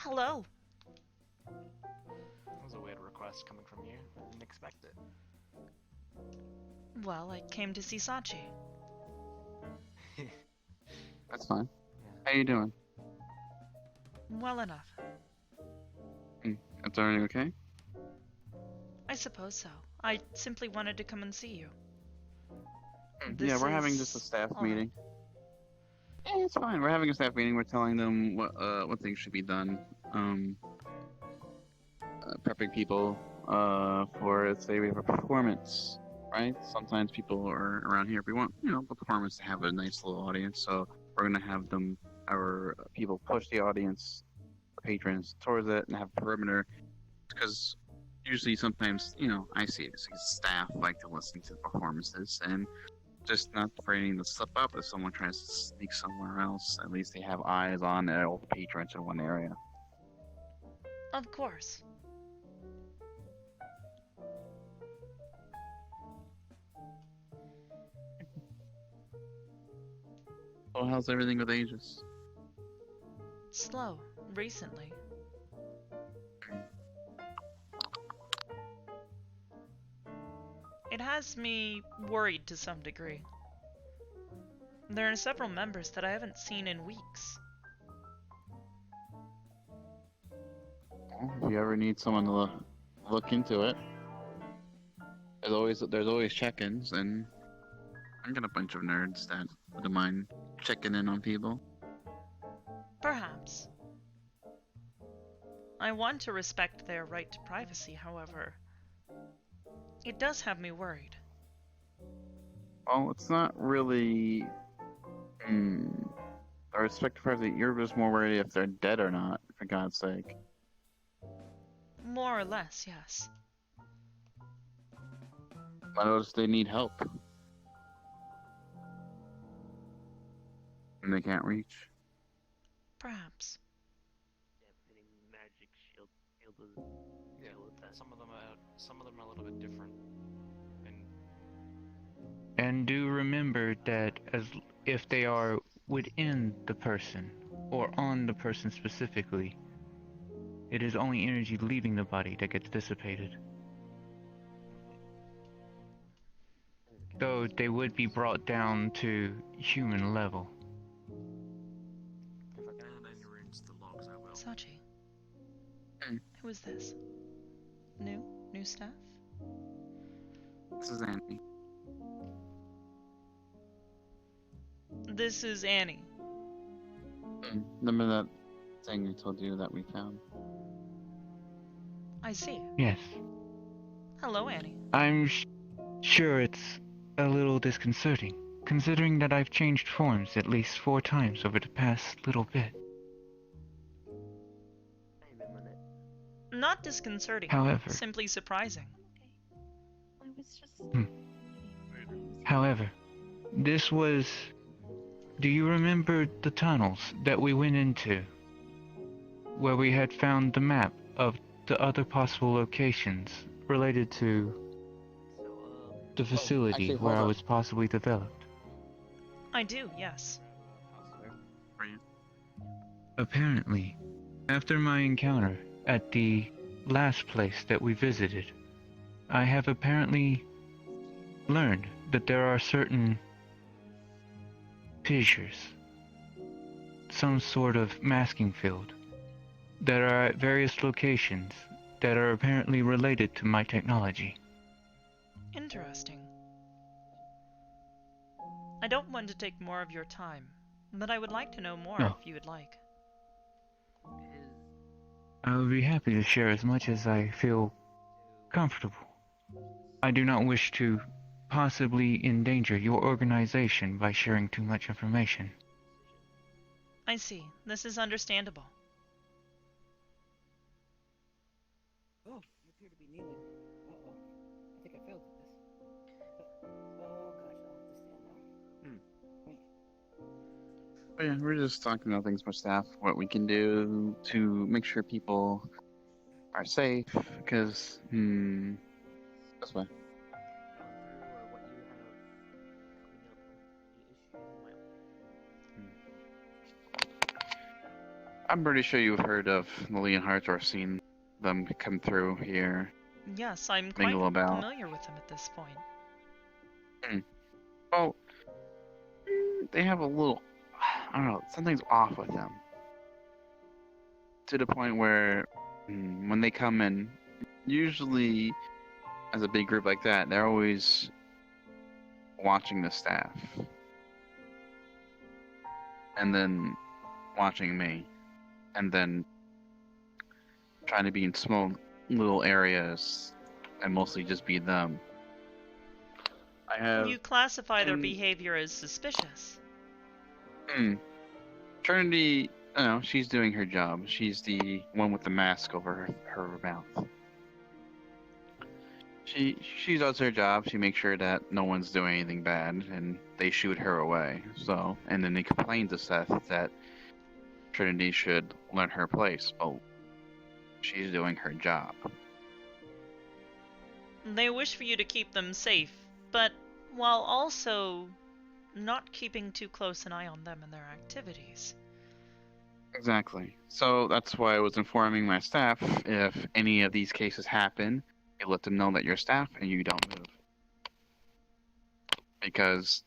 Hello. That was a weird request coming from you. I didn't expect it. Well, I came to see Sachi. That's fine. Yeah. How you doing? Well enough. That's already okay? I suppose so. I simply wanted to come and see you. Yeah, we're having just a staff all right. meeting. Yeah, it's fine. We're having a staff meeting. We're telling them what things should be done. Prepping people for, let's say, we have a performance, right? Sometimes people are around here. If we want, the performance to have a nice little audience, so we're gonna have our people push the audience, patrons towards it, and have a perimeter. Because usually, sometimes, I see it. Staff like to listen to the performances and just not for anything to slip up if someone tries to sneak somewhere else. At least they have eyes on all the patrons in one area. Of course. Well, how's everything with Aegis? Slow, recently. It has me worried to some degree. There are several members that I haven't seen in weeks. Well, if you ever need someone to look into it, there's always check-ins, and I got a bunch of nerds that wouldn't mind checking in on people. Perhaps. I want to respect their right to privacy, however. It does have me worried. Well, it's not really. I respect privacy. You're just more worried if they're dead or not, for God's sake. More or less, yes. I notice they need help. And they can't reach. Perhaps. Magic shield Yeah. with that. Some of them are a little bit different. And do remember that if they are within the person, or on the person specifically, it is only energy leaving the body that gets dissipated. So they would be brought down to human level. If I can add any runes to the logs, I will. Sachi. Hmm. Who is this? New staff? This is Andy. This is Annie. Remember that thing I told you that we found? I see. Yes. Hello, Annie. I'm sure it's a little disconcerting, considering that I've changed forms at least 4 times over the past little bit. Not disconcerting. However. Simply surprising. I was just. However, this was... Do you remember the tunnels that we went into? Where we had found the map of the other possible locations related to the facility actually, where I hold was possibly developed? I do, yes. Apparently, after my encounter at the last place that we visited, I have apparently learned that there are certain fissures, some sort of masking field, that are at various locations that are apparently related to my technology. Interesting. I don't want to take more of your time, but I would like to know more No. if you would like. I would be happy to share as much as I feel comfortable. I do not wish to possibly endanger your organization by sharing too much information. I see. This is understandable. Oh, you appear to be kneeling. Uh-oh. I think I failed at this. Oh gosh, I'll have to stand now. Oh, yeah, we're just talking about things for staff, what we can do to make sure people are safe, because, this way. Or what you have coming up, the issues you might. I'm pretty sure you've heard of the Leonhards or seen them come through here, Yes, I'm quite mingle about. familiar with them at this point. Well, they have a little, I don't know, something's off with them. To the point where when they come in, usually as a big group like that, they're always watching the staff. And then watching me. And then trying to be in small little areas and mostly just be them. I have You classify their Mm. behavior as suspicious. Trinity, you know, she's doing her job. She's the one with the mask over her mouth. She does her job. She makes sure that no one's doing anything bad, and they shoot her away. So, and then they complain to Seth that Trinity should learn her place. Oh, she's doing her job. They wish for you to keep them safe, but while also not keeping too close an eye on them and their activities. Exactly. So that's why I was informing my staff if any of these cases happen, you let them know that you're staff and you don't move. Because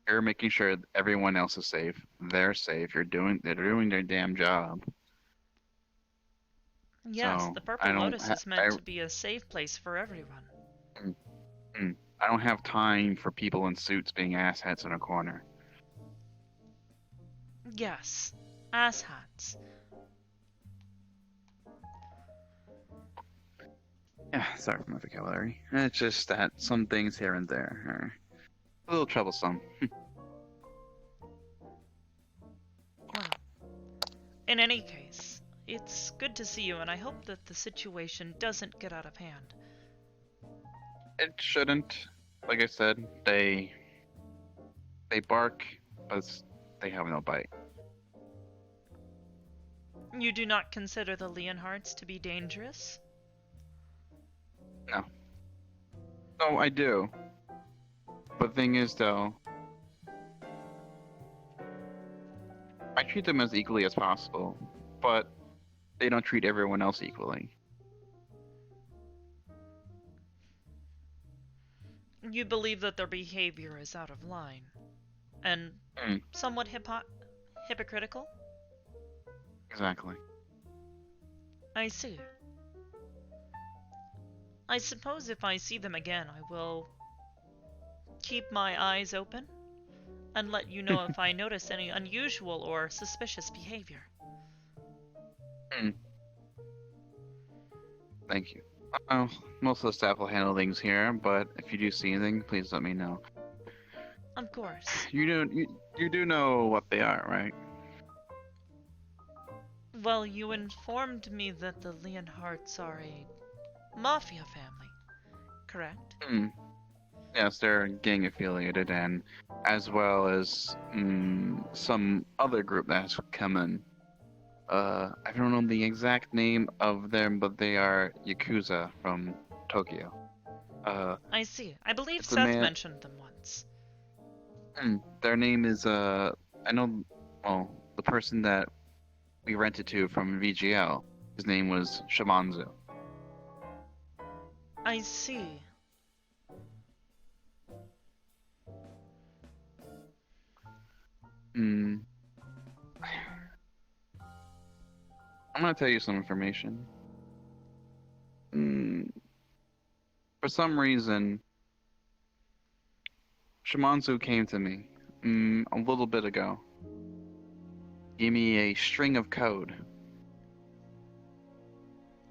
you're making sure everyone else is safe. They're safe. They're doing their damn job. Yes, So, the Purple I don't Lotus ha- is meant to be a safe place for everyone. I don't have time for people in suits being asshats in a corner. Yes, asshats. Yeah, sorry for my vocabulary. It's just that some things here and there are a little troublesome. Well, in any case, it's good to see you, and I hope that the situation doesn't get out of hand. It shouldn't. Like I said, they bark, but they have no bite. You do not consider the Leonhards to be dangerous? No, I do. But the thing is, though, I treat them as equally as possible, but they don't treat everyone else equally. You believe that their behavior is out of line, and somewhat hypocritical? Exactly. I see. I suppose if I see them again, I will keep my eyes open and let you know if I notice any unusual or suspicious behavior. Thank you. Most of the staff will handle things here, but if you do see anything, please let me know. Of course. You do know what they are, right? Well, you informed me that the Leonhards are a mafia family, correct? Yes, they're gang affiliated, and as well as some other group that's come in. I don't know the exact name of them, but they are Yakuza from Tokyo. I see. I believe it's a Seth man- mentioned them once. Their name is I know. Well, the person that we rented to from VGL, his name was Shimanzu. I see. I'm gonna tell you some information. For some reason, Shimanzu came to me a little bit ago. Gave me a string of code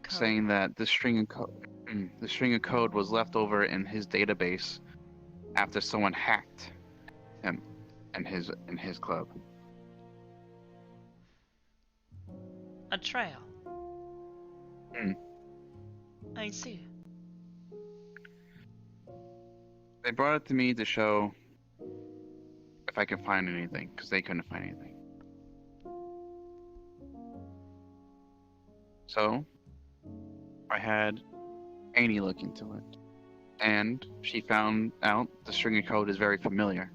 saying that this string of code was left over in his database after someone hacked him and his club. A trail. I see. They brought it to me to show if I could find anything, because they couldn't find anything. So, I had Annie look into it, and she found out the string of code is very familiar.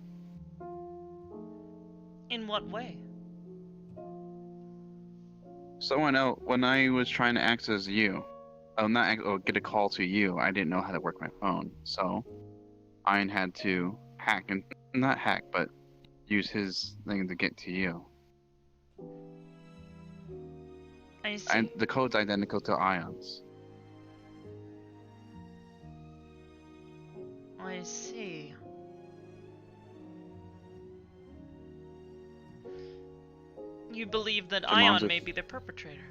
In what way? someone else, when I was trying to access you, get a call to you, I didn't know how to work my phone, so I had to hack and not hack, but use his thing to get to you. I see. And the code's identical to Ion's. I see. You believe that Jamon's Ion may be the perpetrator?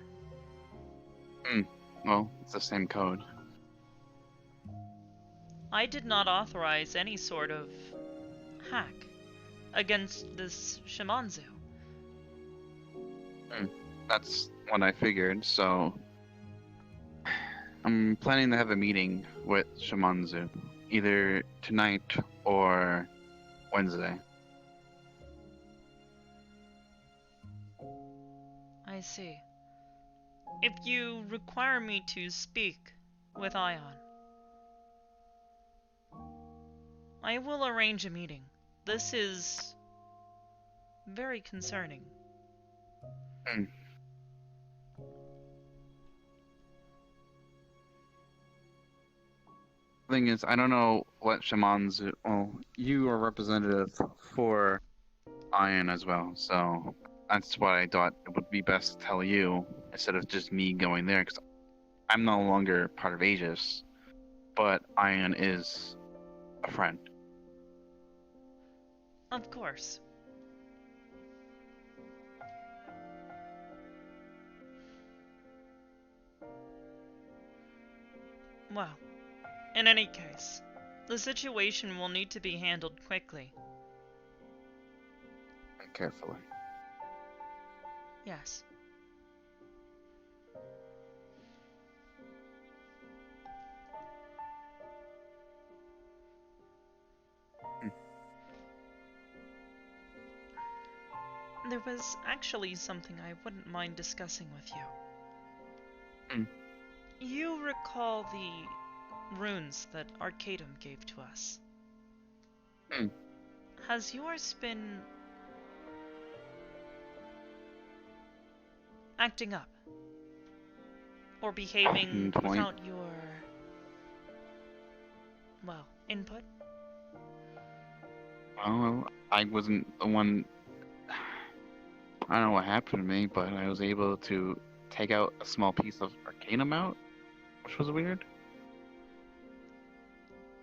Well, it's the same code. I did not authorize any sort of hack against this Shimanzu. That's what I figured, so I'm planning to have a meeting with Shimanzu either tonight or Wednesday. I see. If you require me to speak with Ion, I will arrange a meeting. This is very concerning. Thing is, I don't know what Shimanzu. Well, you are representative for Ion as well, so that's why I thought it would be best to tell you instead of just me going there, because I'm no longer part of Aegis, but Ion is a friend. Of course. Well, in any case, the situation will need to be handled quickly. And carefully. Yes. There was actually something I wouldn't mind discussing with you. You recall the runes that Arcadum gave to us? Has yours been acting up? Or behaving without your, well, input? Well, I wasn't the one. I don't know what happened to me, but I was able to take out a small piece of Arcanum out, which was weird.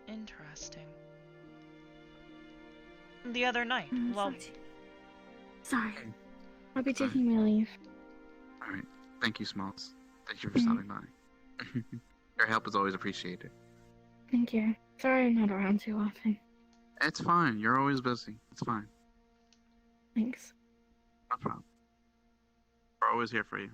Interesting. The other night, well, Sorry. I'll be Sorry. taking my leave. Alright, thank you, Smalls. Thank you for stopping by. Your help is always appreciated. Thank you. Sorry I'm not around too often. It's fine, you're always busy. It's fine. Thanks. No problem. We're always here for you.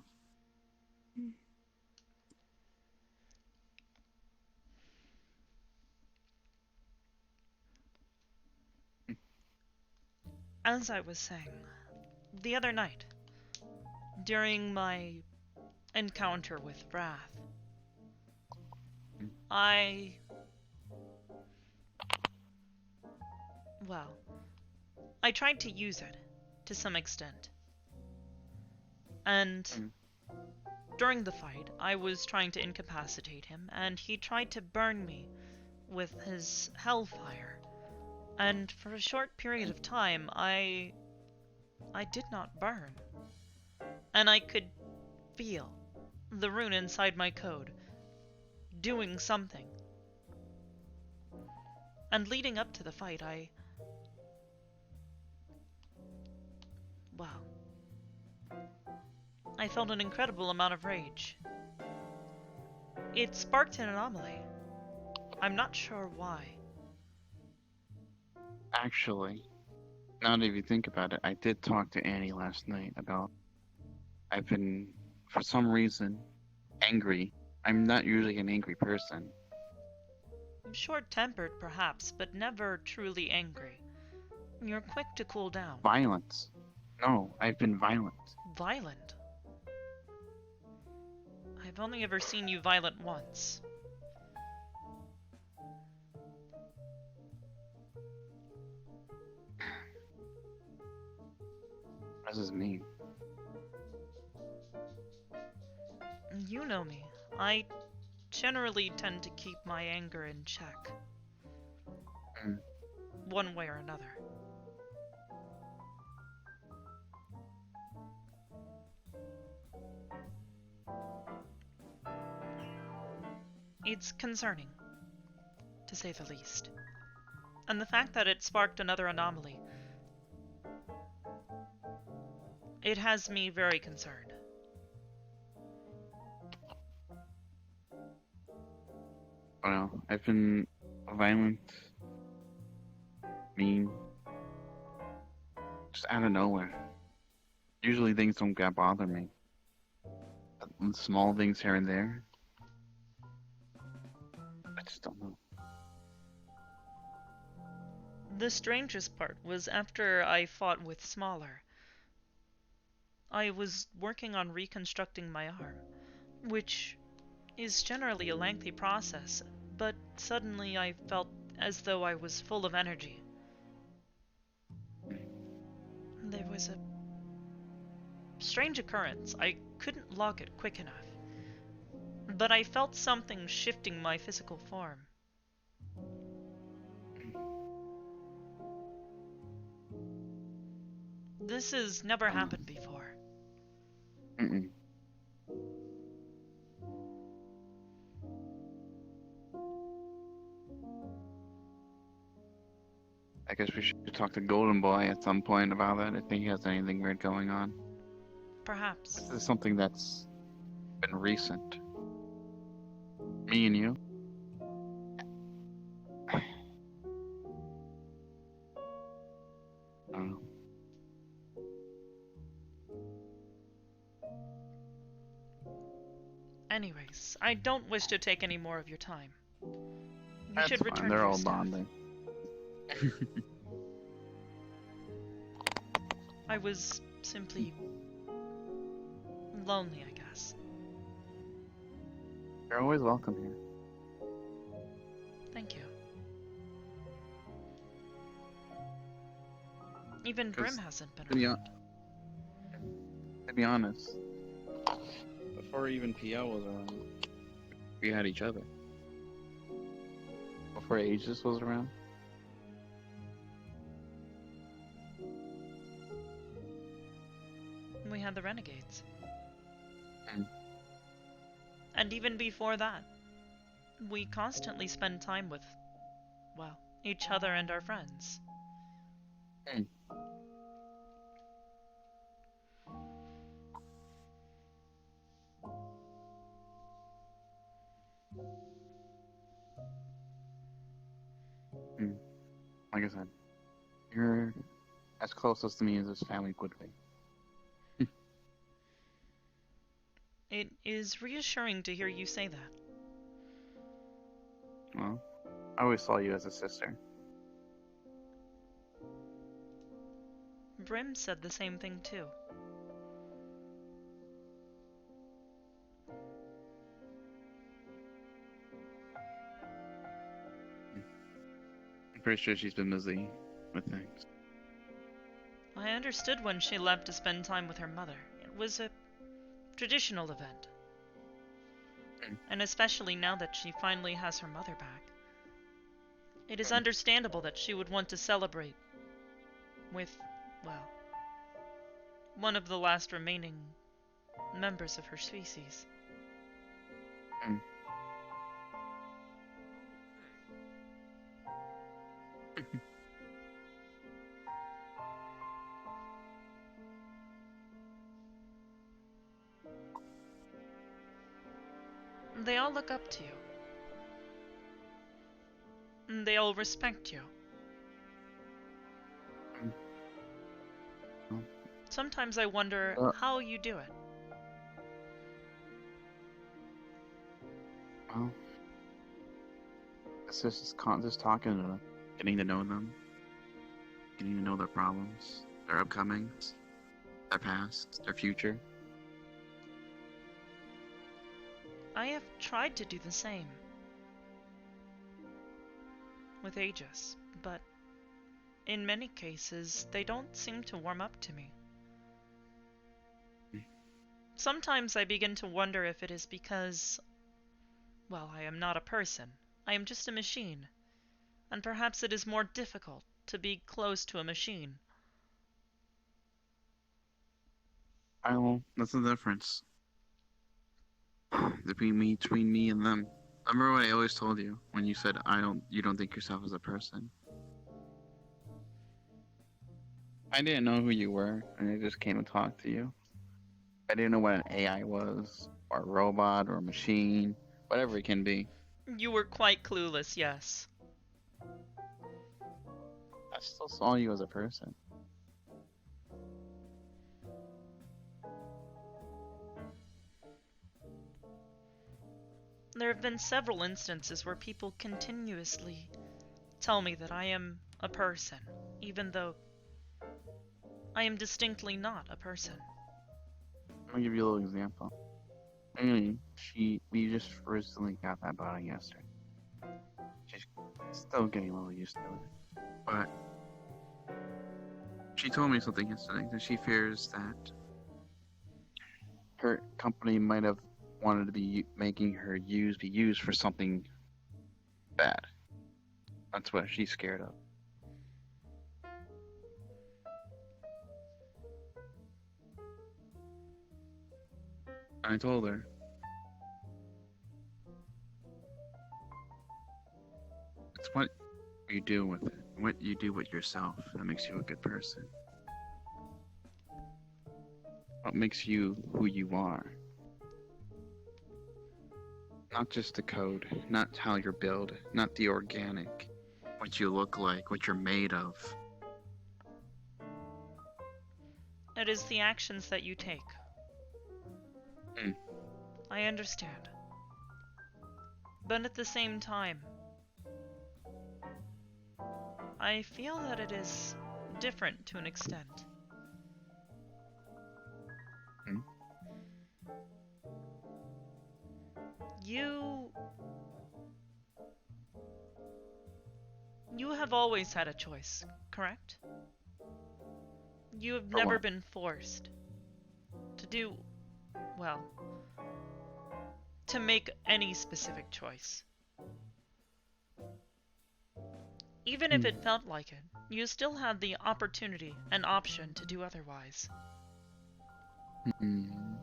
as I was saying, the other night, during my encounter with Wrath, I tried to use it to some extent. And during the fight, I was trying to incapacitate him, and he tried to burn me with his hellfire. And for a short period of time, I did not burn. And I could feel the rune inside my code doing something. And leading up to the fight, I felt an incredible amount of rage. It sparked an anomaly. I'm not sure why. Actually, now that you think about it, I did talk to Annie last night about I've been, for some reason, angry. I'm not usually an angry person. Short-tempered, perhaps, but never truly angry. You're quick to cool down. Violence. No, I've been violent. Violent? I've only ever seen you violent once. What does this mean? You know me. I generally tend to keep my anger in check. Mm. One way or another. It's concerning, to say the least. And the fact that it sparked another anomaly, it has me very concerned. Well, I've been violent, mean, just out of nowhere. Usually things don't bother me. But small things here and there, I just don't know. The strangest part was after I fought with Smaller. I was working on reconstructing my arm, which is generally a lengthy process, but suddenly I felt as though I was full of energy. There was a strange occurrence. I couldn't log it quick enough, but I felt something shifting my physical form. This has never happened before. Mm-mm. I guess we should talk to Golden Boy at some point about it if he has anything weird going on. Perhaps. This is something that's been recent. Me and you. I don't know. Anyways, I don't wish to take any more of your time. You That's should fine. return They're to your all staff. bonding. I was simply lonely, I guess. You're always welcome here. Thank you. Even 'Cause Brim hasn't been To be, around. to be honest, before even PL was around, we had each other. Before Aegis was around. We had the Renegades. Mm. And even before that, we constantly spend time with, well, each other and our friends. Mm. Like I said, you're as closest to me as this family could be. It is reassuring to hear you say that. Well, I always saw you as a sister. Brim said the same thing too. I'm pretty sure she's been busy with things. I understood when she left to spend time with her mother. It was a traditional event. Mm. And especially now that she finally has her mother back. It is Mm. understandable that she would want to celebrate with, well, one of the last remaining members of her species. Mm. They all look up to you. And they all respect you. Mm. Well, Sometimes I wonder how you do it. well, it's just talking to them, getting to know them, getting to know their problems, their upcomings, their past, their future. I have tried to do the same with Aegis, but in many cases, they don't seem to warm up to me. Sometimes I begin to wonder if it is because, well, I am not a person. I am just a machine. And perhaps it is more difficult to be close to a machine. Well, that's the difference between me and them. Remember what I always told you when you said you don't think yourself as a person. I didn't know who you were, and I just came to talk to you. I didn't know what an AI was, or a robot, or a machine, whatever it can be. You were quite clueless, yes. I still saw you as a person. There have been several instances where people continuously tell me that I am a person, even though I am distinctly not a person. Let me give you a little example. Anyway, we just recently got that body yesterday. She's still getting a little used to it. But she told me something yesterday that she fears that her company might have wanted to be making her be used for something bad. That's what she's scared of. I told her. It's what you do with it, what you do with yourself that makes you a good person. What makes you who you are. Not just the code, not how you're built, not the organic, what you look like, what you're made of. It is the actions that you take. Mm. I understand. But at the same time, I feel that it is different to an extent. Mm. You have always had a choice, correct? You have For never what? been forced to do, well, to make any specific choice. Even if it felt like it, you still had the opportunity and option to do otherwise. Mm.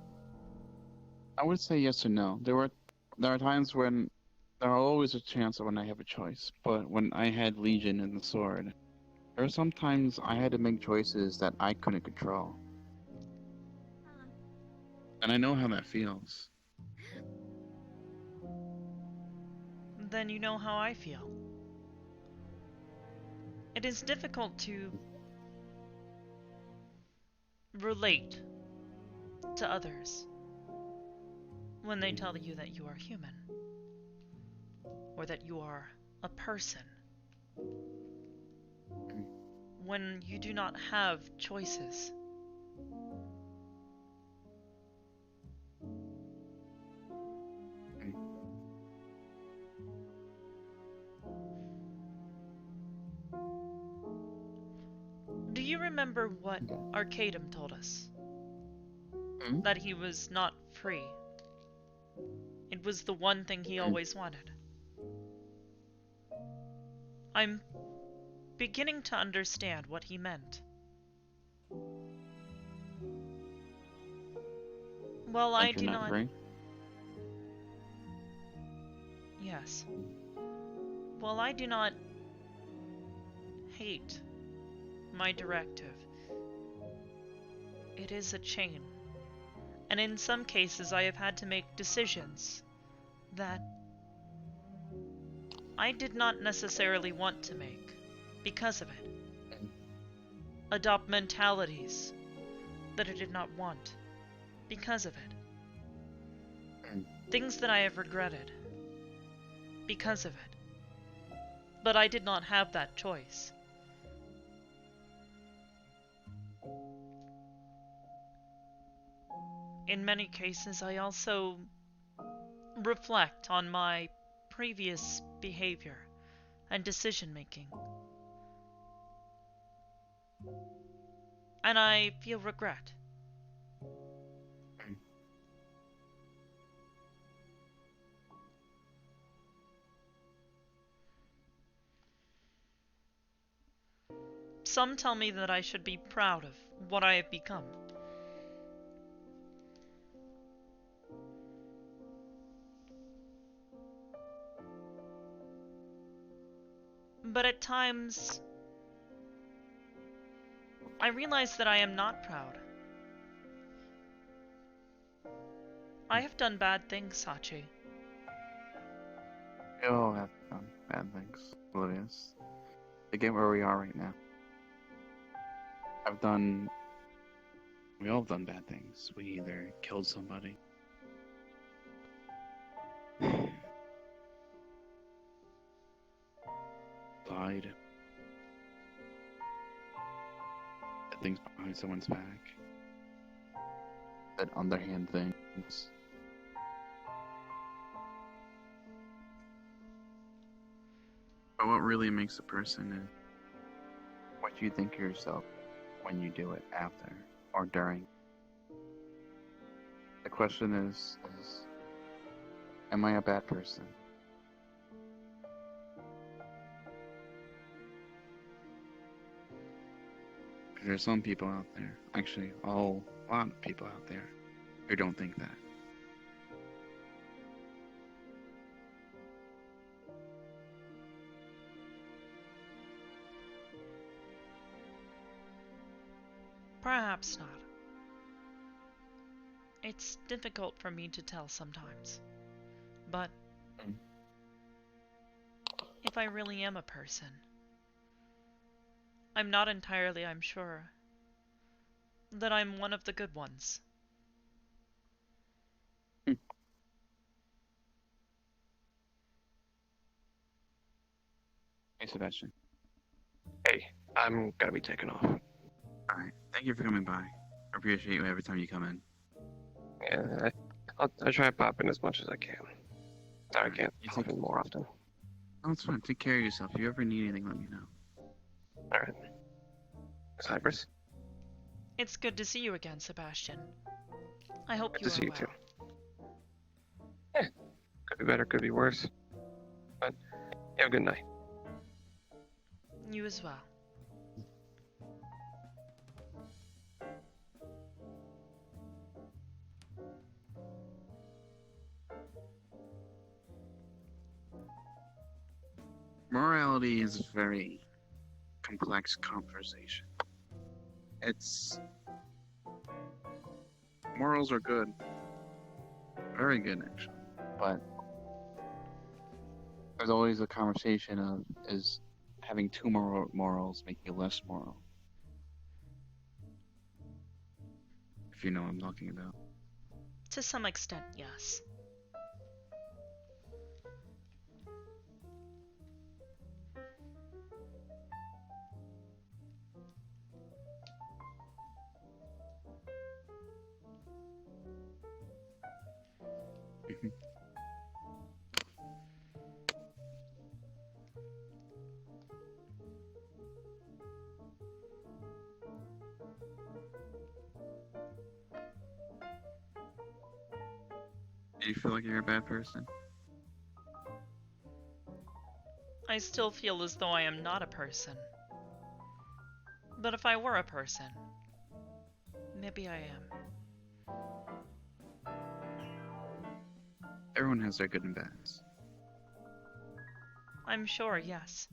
I would say yes or no. There are times when there are always a chance of when I have a choice, but when I had Legion and the sword, there are sometimes I had to make choices that I couldn't control. And I know how that feels. Then you know how I feel. It is difficult to relate to others when they tell you that you are human, or that you are a person, when you do not have choices. Do you remember what Arcadum told us? Hmm? That he was not free. It was the one thing he always wanted. I'm beginning to understand what he meant. Well, I That do you're not not... free? Yes. Well, I do not hate my directive. It is a chain. And in some cases I have had to make decisions that I did not necessarily want to make because of it. Adopt mentalities that I did not want because of it. Things that I have regretted because of it. But I did not have that choice. In many cases, I also reflect on my previous behavior and decision-making. And I feel regret. Some tell me that I should be proud of what I have become. But at times, I realize that I am not proud. I have done bad things, Sachi. We all have done bad things, Oblivious. To get where we are right now. We all have done bad things. We either killed somebody. Lied. Did things behind someone's back. Did underhand things. But what really makes a person is what you think of yourself when you do it after or during. The question is am I a bad person? Because there's some people out there, actually a lot of people out there, who don't think that. Perhaps not. It's difficult for me to tell sometimes. But if I really am a person, I'm not entirely, I'm sure, that I'm one of the good ones. Hey, Sebastian. Hey, I'm gonna be taking off. Alright, thank you for coming by. I appreciate you every time you come in. Yeah, I try to pop in as much as I can. I can't You pop take- in more often. Oh, it's fine. Take care of yourself. If you ever need anything, let me know. Alright. Hybris, It's good to see you again, Sebastian. I hope good you to are see you well. too. Yeah, could be better, could be worse. But you have a good night. You as well. Morality is a very complex conversation. Morals are good. Very good, actually. But there's always a conversation of, is having too morals make you less moral? If you know what I'm talking about. To some extent, yes. Do you feel like you're a bad person? I still feel as though I am not a person. But if I were a person, maybe I am. Everyone has their good and bads. I'm sure, yes.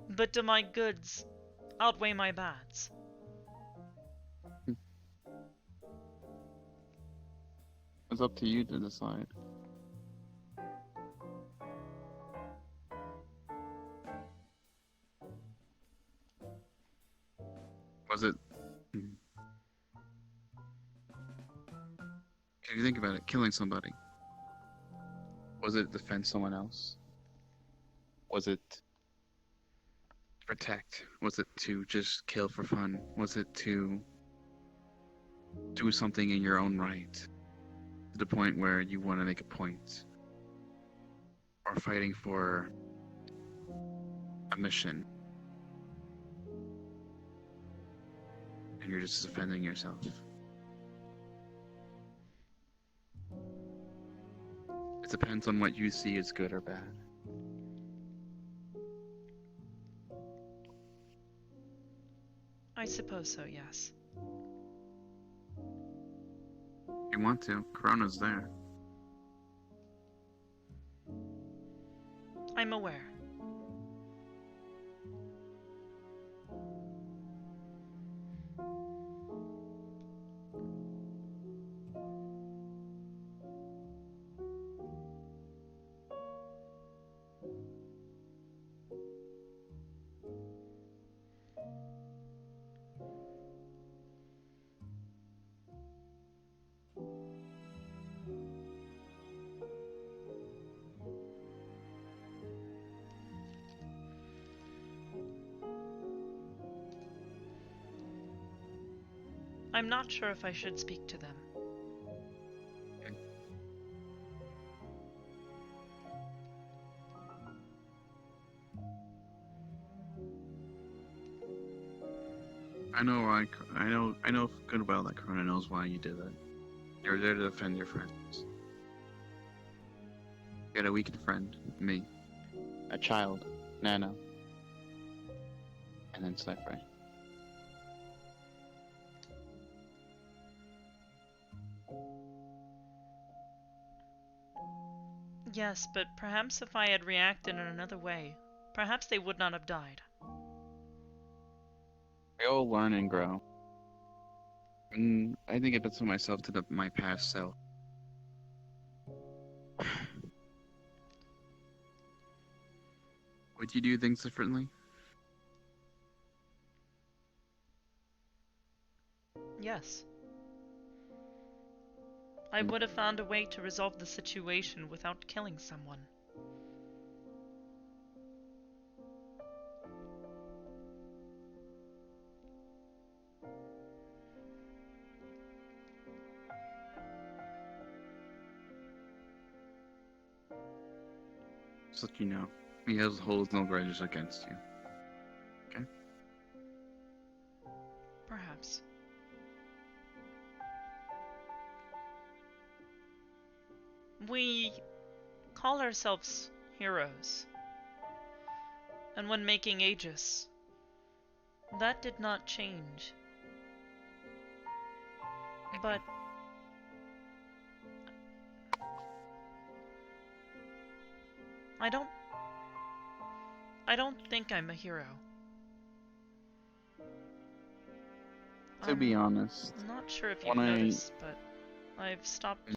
But do my goods outweigh my bads? It's up to you to decide. Was it... If you think about it, killing somebody. Was it to defend someone else? Was it to protect? Was it to just kill for fun? Was it to do something in your own right? To the point where you want to make a point? Or fighting for a mission? And you're just defending yourself. It depends on what you see as good or bad. suppose so, yes. If you want to, Corona's there. I'm aware. I'm not sure if I should speak to them. I know good well that Corona knows why you did it. You're there to defend your friends. You had a weakened friend, me, a child, Nana, and then Cypher. Yes, but perhaps if I had reacted in another way, perhaps they would not have died. We all learn and grow. And I think I did to myself to my past self. Would you do things differently? Yes. I would have found a way to resolve the situation without killing someone. Just let you know, he holds no grudges against you. Okay? Perhaps. We call ourselves heroes. And when making Aegis, that did not change. But I don't think I'm a hero. To be honest, I'm not sure if you've when noticed, but I've stopped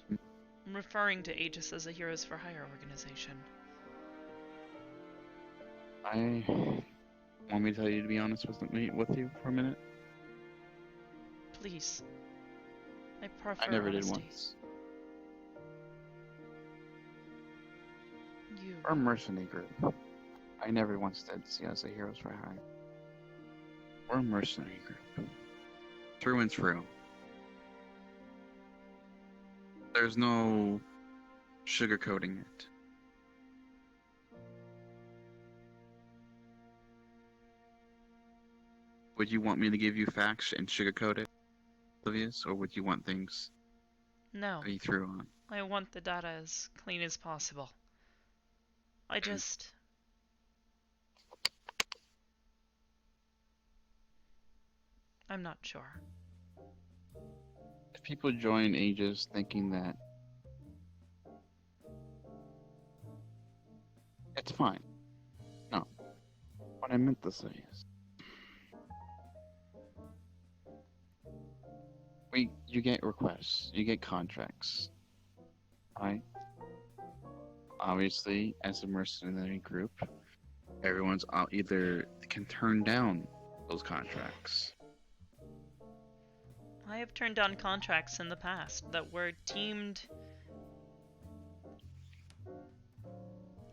referring to Aegis as a Heroes for Hire organization. I want me to tell you to be honest with you for a minute. Please. I prefer I never did honesty. once. You. We're a mercenary group. I never once did see us as heroes for hire. We're a mercenary group. Through and through. There's no sugarcoating it. Would you want me to give you facts and sugarcoat it, Oblivious, or would you want things No. to be through on? I want the data as clean as possible. I just... I'm not sure. If people join Aegis thinking that it's fine. No. What I meant to say is you get requests, you get contracts. Right? Obviously, as a mercenary group, everyone's either can turn down those contracts. I have turned down contracts in the past that were deemed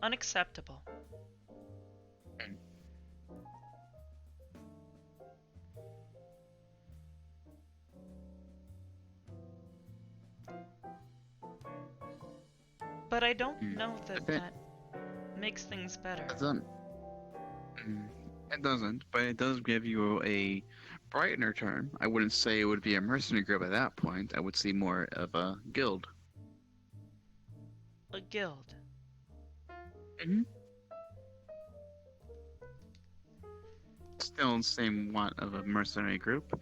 unacceptable. But I don't know that that makes things better. It doesn't, but it does give you a brightener term. I wouldn't say it would be a mercenary group at that point. I would see more of a guild. A guild. still the same want of a mercenary group,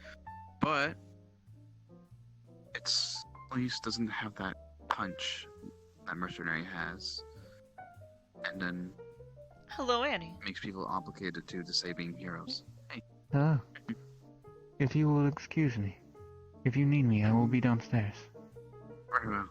but it's at least doesn't have that punch that mercenary has, and then Hello, Annie. makes people obligated to saving heroes. Hey, Ah, if you will excuse me. If you need me, I will be downstairs. very well.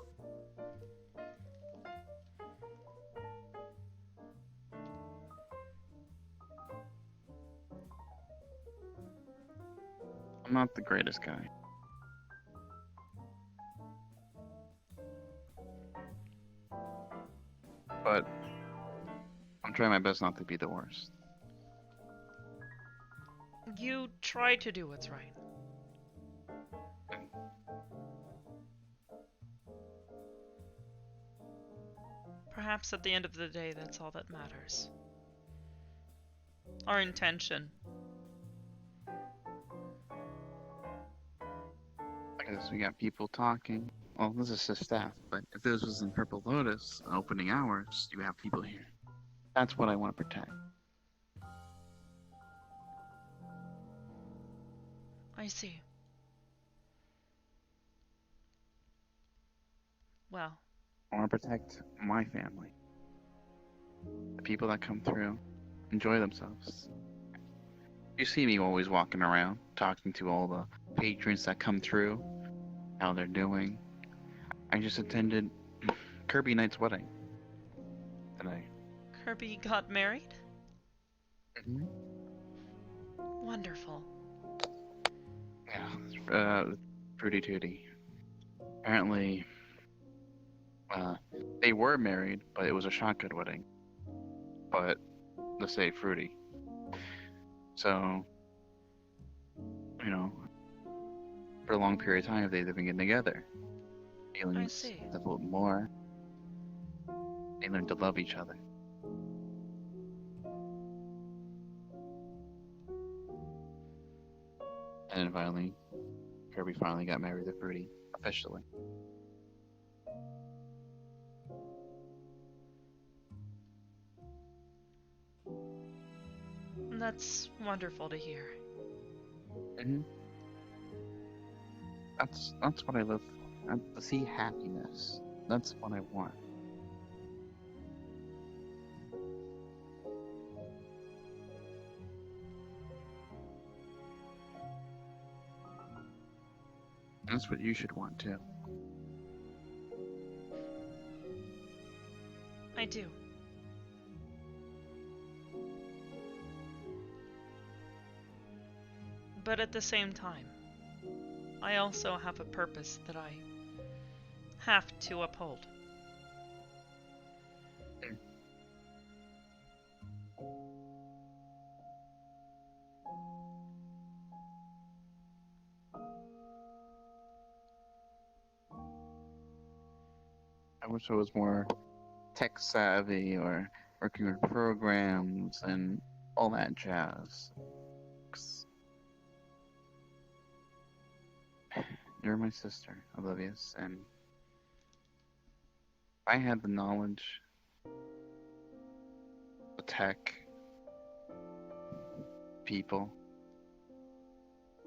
I'm not the greatest guy. But I'm trying my best not to be the worst. You try to do what's right. Perhaps at the end of the day, that's all that matters. Our intention. I guess we got people talking. Well, this is just staff, but if this was in Purple Lotus, opening hours, you have people here. That's what I want to protect. I see. Well, I want to protect my family. The people that come through enjoy themselves. You see me always walking around, talking to all the patrons that come through, how they're doing. I just attended Kirby Knight's wedding today. Kirby got married? Mm-hmm. Wonderful. Yeah, Fruity Tooty. Apparently, they were married, but it was a shotgun wedding. But let's say Fruity. So, you know, for a long period of time, they've been together. I Feelings see. develop more. They learn to love each other. And then finally, Kirby finally got married to Fruity, officially. That's wonderful to hear. Mm-hmm. That's what I live for. To see happiness. That's what I want. That's what you should want too. I do. But at the same time, I also have a purpose that I have to uphold. I wish I was more tech savvy or working with programs and all that jazz. 'Cause you're my sister, Olivia's, and if I had the knowledge, the tech, people,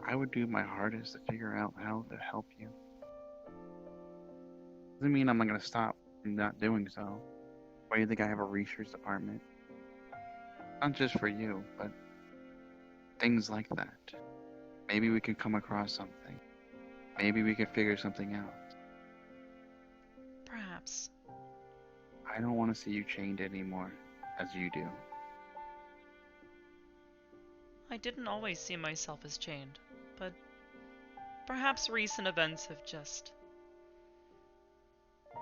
I would do my hardest to figure out how to help you. Doesn't mean I'm not gonna stop from not doing so. Why do you think I have a research department? Not just for you, but things like that. Maybe we could come across something. Maybe we could figure something out. Perhaps. I don't want to see you chained anymore, as you do. I didn't always see myself as chained, but perhaps recent events have just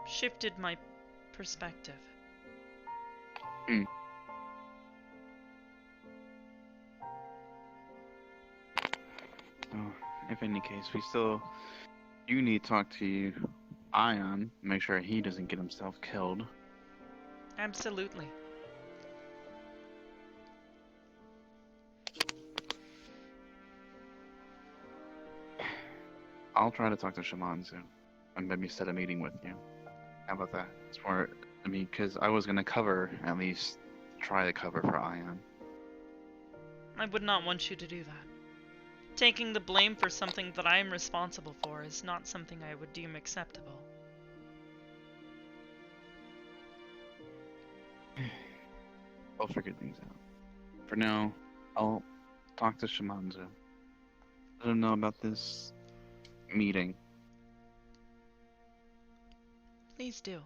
shifted my perspective. Oh, if any case, you need to talk to Ion, make sure he doesn't get himself killed. Absolutely. I'll try to talk to Shaman soon, and maybe set a meeting with you. How about that? It's more, because I was gonna cover, at least try to cover for Ion. I would not want you to do that. Taking the blame for something that I am responsible for is not something I would deem acceptable. I'll figure things out. For now, I'll talk to Shimanzu. Let him know about this meeting. Please do.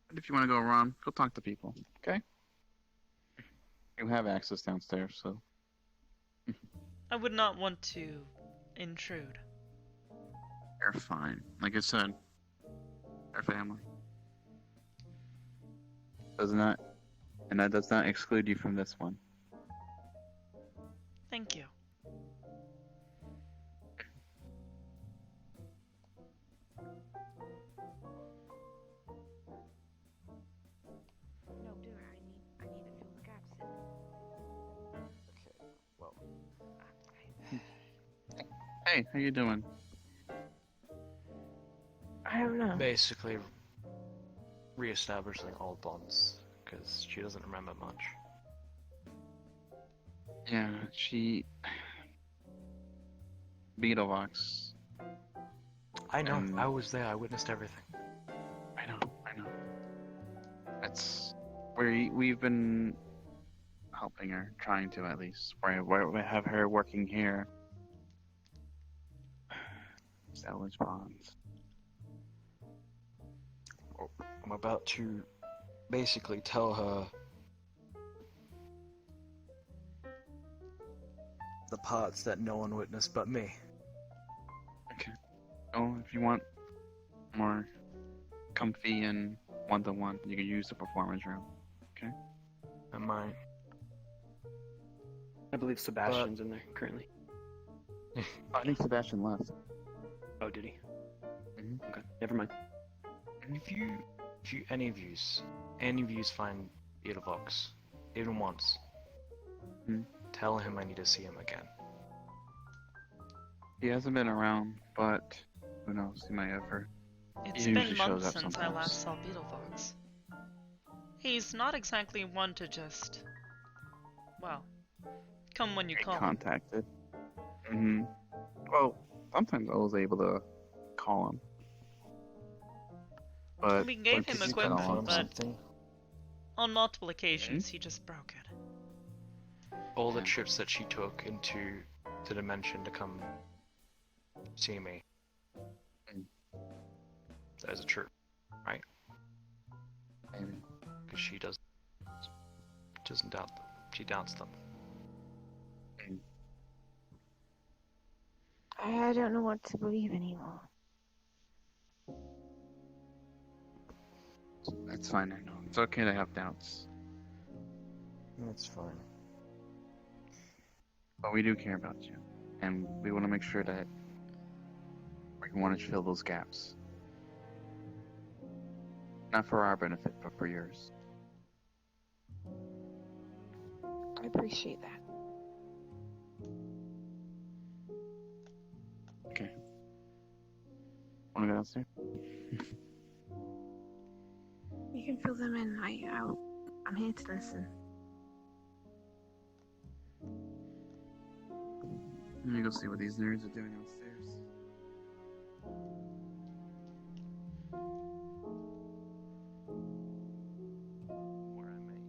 But if you want to go around, go talk to people, okay? You have access downstairs, so. I would not want to intrude. They're fine. Like I said, they're family. And that does not exclude you from this one. Thank you. No, do it. I need to fill the gaps in. Okay, well, Hey, how you doing? I don't know. basically re-establishing old bonds, because she doesn't remember much. Yeah, she... Beetlebox. I know, Um, I was there, I witnessed everything. I know. That's... We've been helping her, trying to at least. We have her working here. Establish bonds. I'm about to basically tell her the parts that no one witnessed but me. Okay. Oh, if you want more comfy and one-to-one, you can use the performance room. And my I believe Sebastian's in there currently. I think Sebastian left. Oh, did he? Mhm. Okay, never mind. if you any of yous find Beetlebox, even once, tell him I need to see him again. He hasn't been around, but who knows? He might ever. It's He been usually shows months up since I sometimes. last saw Beetlefox. He's not exactly one to just... well, come when you Get call. contacted. Well, sometimes I was able to call him. But We gave him he's been equipment, on but something. on multiple occasions he just broke it. All the trips that she took into the dimension to come see me. That is a trip, right? Maybe. Because she doesn't doubt them. She doubts them. I don't know what to believe anymore. That's fine, I know. It's okay to have doubts. That's fine. But we do care about you. And we want to make sure that we want to fill those gaps. Not for our benefit, but for yours. I appreciate that. Okay. Wanna go downstairs? You can fill them in. I'm here to listen. Let me go see what these nerds are doing downstairs. Where I met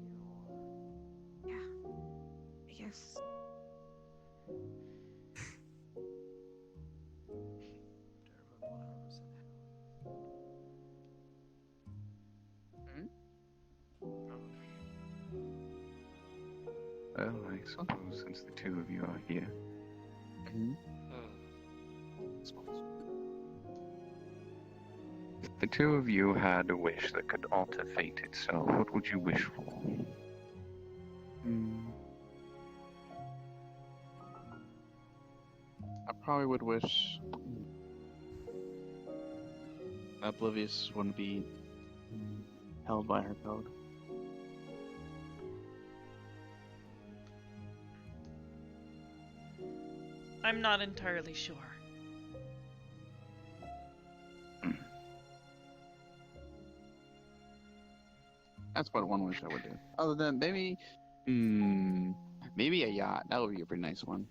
you. I guess. Well, I suppose since the two of you are here. If the two of you had a wish that could alter fate itself, what would you wish for? I probably would wish Oblivious wouldn't be held by her code. I'm not entirely sure. That's what one wish I would do. Other than maybe, maybe a yacht. That would be a pretty nice one.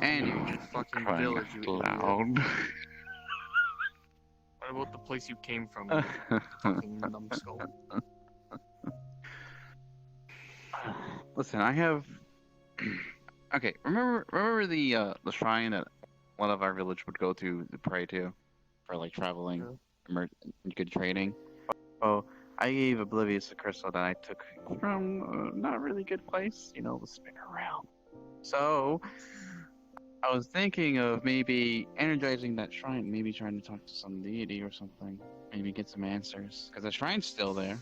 And you fucking Crying village, you out idiot. loud. What about the place you came from, you fucking numbskull? Listen, I have. Okay, remember the shrine that one of our village would go to pray to, for like traveling, good trading. Oh, I gave Oblivious a crystal that I took from a not really good place, the spinner realm. So I was thinking of maybe energizing that shrine, maybe trying to talk to some deity or something, maybe get some answers, because the shrine's still there.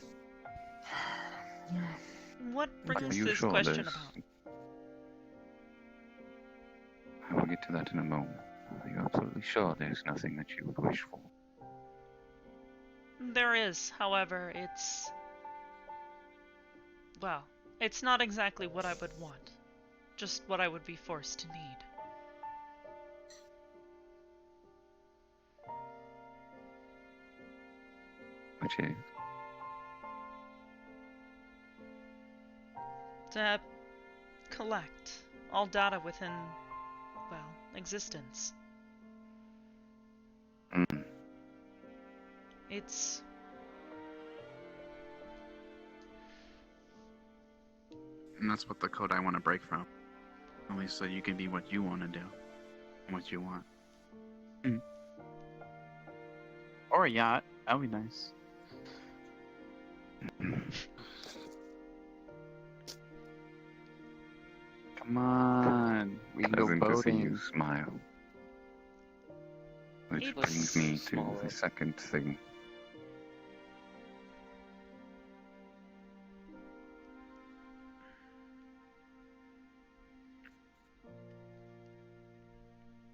What brings Are you this sure question there's- about? I will get to that in a moment. Are you absolutely sure there's nothing that you would wish for? There is, however, it's... Well, it's not exactly what I would want. Just what I would be forced to need. Which is? To collect all data within, well, existence. Mm. It's... And that's what the code I want to break from. At least so you can be what you want to do. And what you want. Or a yacht. That would be nice. Come on. We can go Pleasant to see you boating. smile. Which It's brings me to small. the second thing.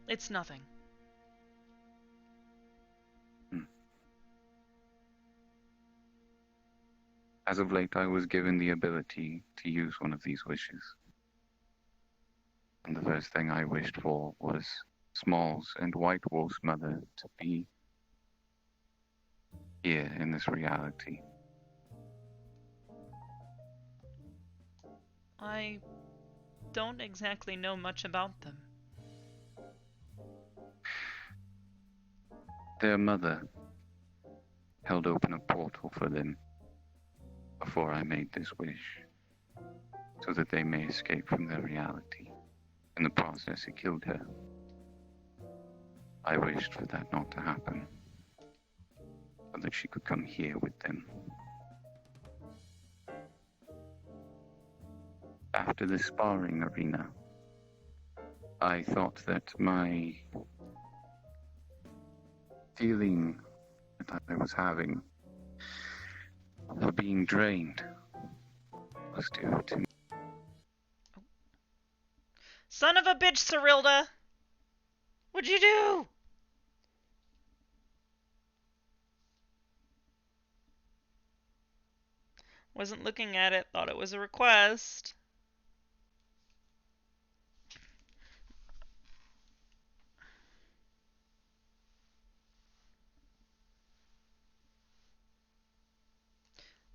It's nothing. As of late, I was given the ability to use one of these wishes. And the first thing I wished for was Smalls and White Wolf's mother to be here in this reality. I don't exactly know much about them. Their mother held open a portal for them before I made this wish, so that they may escape from their reality. In the process, it killed her. I wished for that not to happen, so that she could come here with them. After the sparring arena, I thought that my feeling that I was having of being drained was due to Son of a bitch, Cyrilda! What'd you do? Wasn't looking at it, thought it was a request.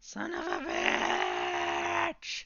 Son of a bitch!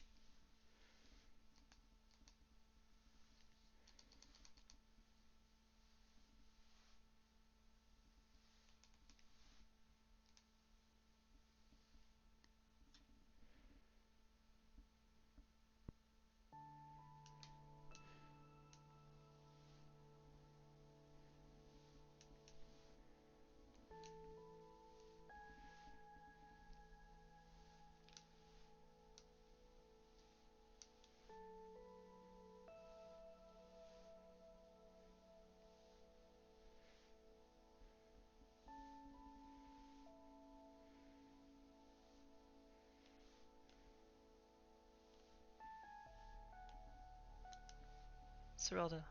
Cyrilda.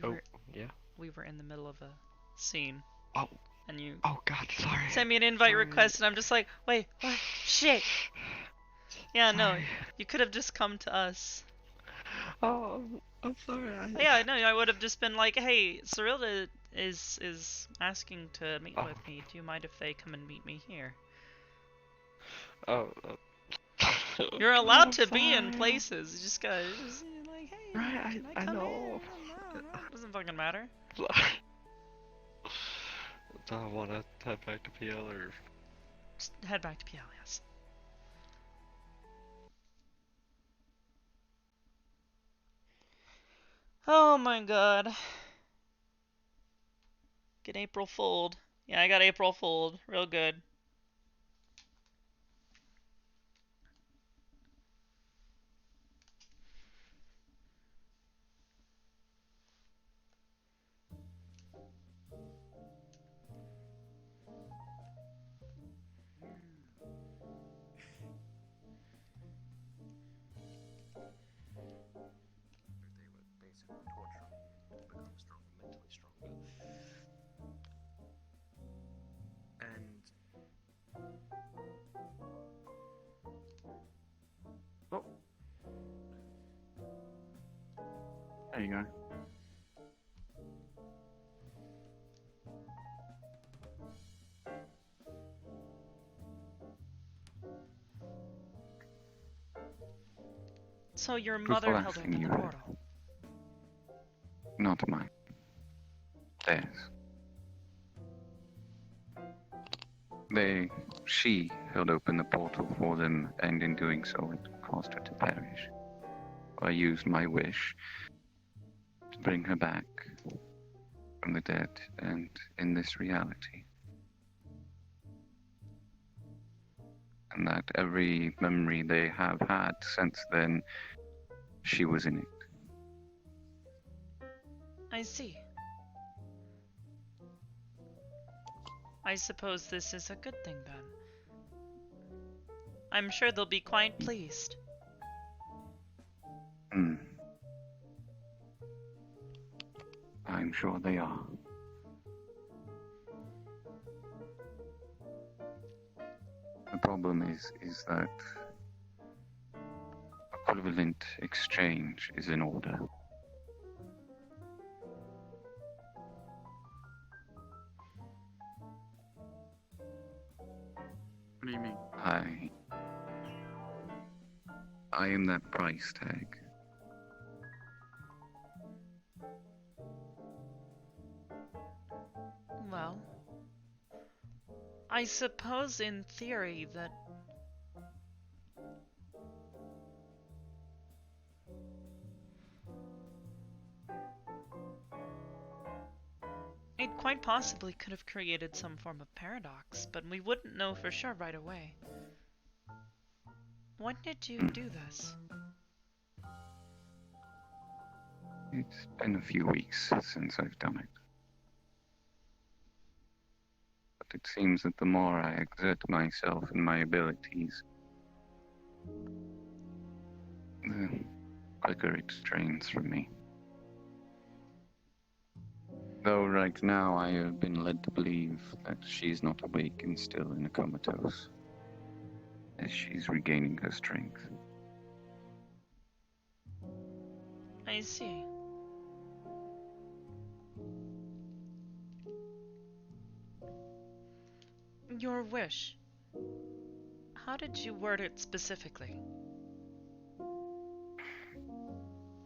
Oh, yeah. We were in the middle of a scene. Oh. And you Oh God, sorry. sent me an invite Sorry. request, and I'm just like, wait, what? Shit. Yeah, no, Sorry. you could have just come to us. Oh, I'm sorry. Yeah, no, I would have just been like, hey, Cyrilda is asking to meet with me. Do you mind if they come and meet me here? Oh. You're allowed I'm to be in fine. places. You just gotta, just, like, hey, Right, can I come know. in? No, doesn't fucking matter. Do I want to head back to PL or? Just head back to PL, yes. Oh my god. Get April Fooled. Yeah, I got April Fooled. Real good. They would basically torture me to become stronger, mentally stronger. And oh, There you go. So your Who's mother the held last thing open you the read? portal. Not mine. Theirs. She held open the portal for them, and in doing so, it caused her to perish. I used my wish to bring her back from the dead and in this reality. And that every memory they have had since then, she was in it. I see. I suppose this is a good thing then. I'm sure they'll be quite pleased. Hmm. I'm sure they are. The problem is that equivalent exchange is in order. What do you mean? I am that price tag. Well, I suppose in theory that it quite possibly could have created some form of paradox, but we wouldn't know for sure right away. When did you do this? It's been a few weeks since I've done it. But it seems that the more I exert myself and my abilities, the quicker it strains from me. Though right now I have been led to believe that she's not awake and still in a comatose, as she's regaining her strength. I see. Your wish. How did you word it specifically?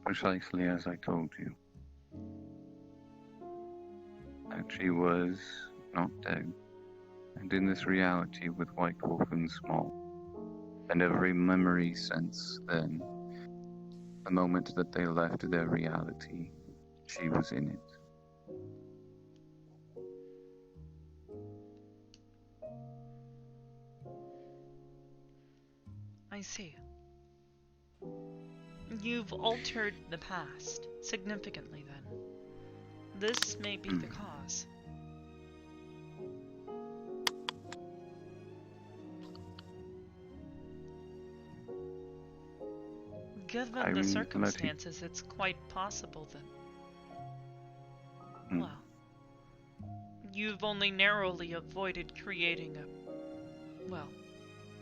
Precisely as I told you. That she was not dead, and in this reality with White Wolf and Small, and every memory since then, the moment that they left their reality, she was in it. I see. You've altered the past significantly then. This may be the cause. Given the circumstances, it's quite possible that... Well, you've only narrowly avoided creating a, well,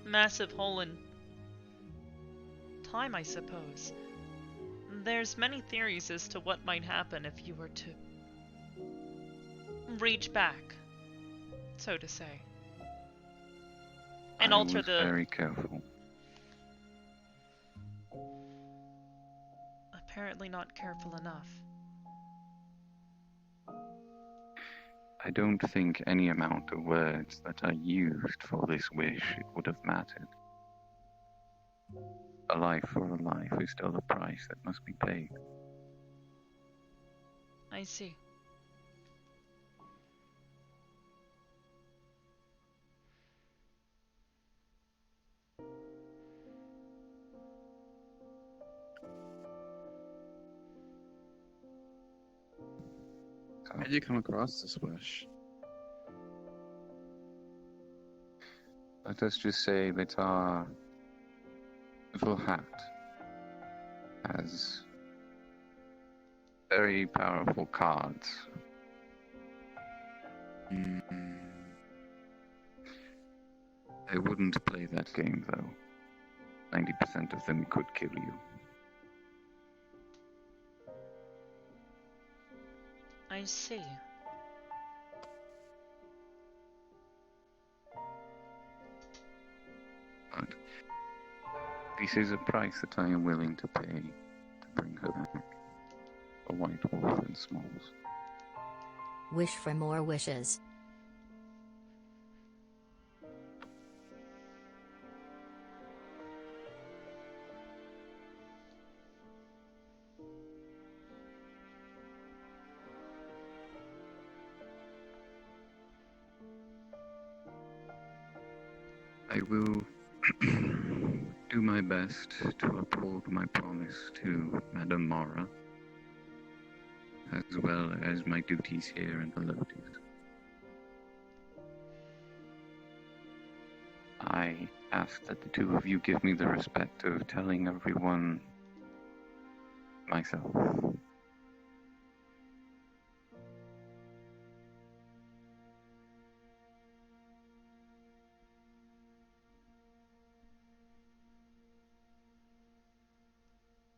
massive hole in time, I suppose. There's many theories as to what might happen if you were to reach back, so to say. And I alter was the... very careful. Apparently not careful enough. I don't think any amount of words that are used for this wish would have mattered. A life for a life is still a price that must be paid. I see. So, How did you come across this wish? let us just say that our little hat has very powerful cards. I wouldn't play that game though. 90% of them could kill you. I see. But this is a price that I am willing to pay to bring her back. A white wolf and smalls. Wish for more wishes. I will do my best to uphold my promise to Madame Mara, as well as my duties here in the Lotus. I ask that the two of you give me the respect of telling everyone myself.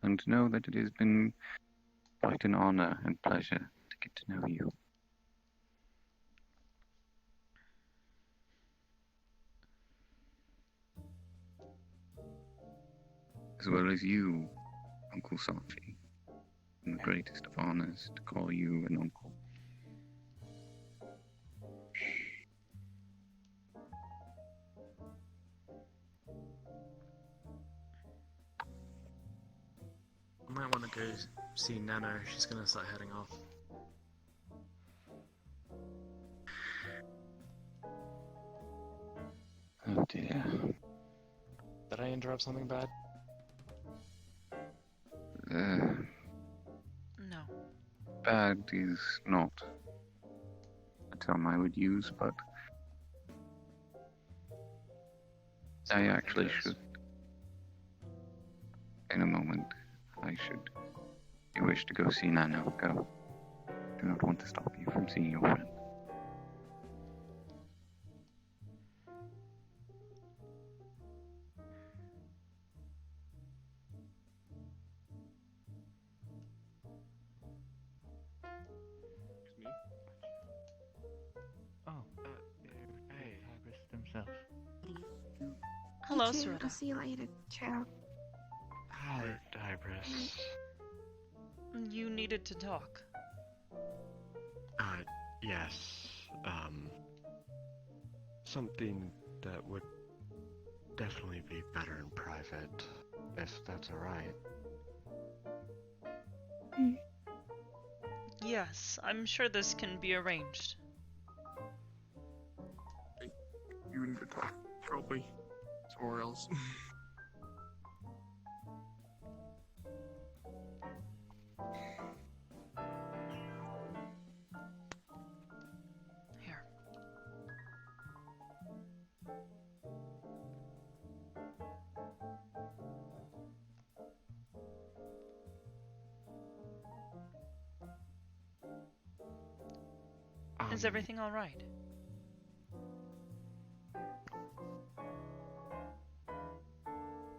And know that it has been quite an honor and pleasure to get to know you. As well as you, Uncle Safi. And the greatest of honors to call you an uncle. I might want to go see Nano. She's gonna start heading off. Oh dear. Did I interrupt something bad? No. Bad is not a term I would use, but I actually should. In a moment, I should. You wish to go see Nano, go. Do not want to stop you from seeing your friend. Oh, hey, Hybris themselves. Hello, You too. Sarita. I'll see you later. Ciao. Hi, Hybris. You needed to talk. Yes. Something that would definitely be better in private, if that's alright. Yes, I'm sure this can be arranged. You need to talk, probably. Somewhere else. Here. Is everything all right?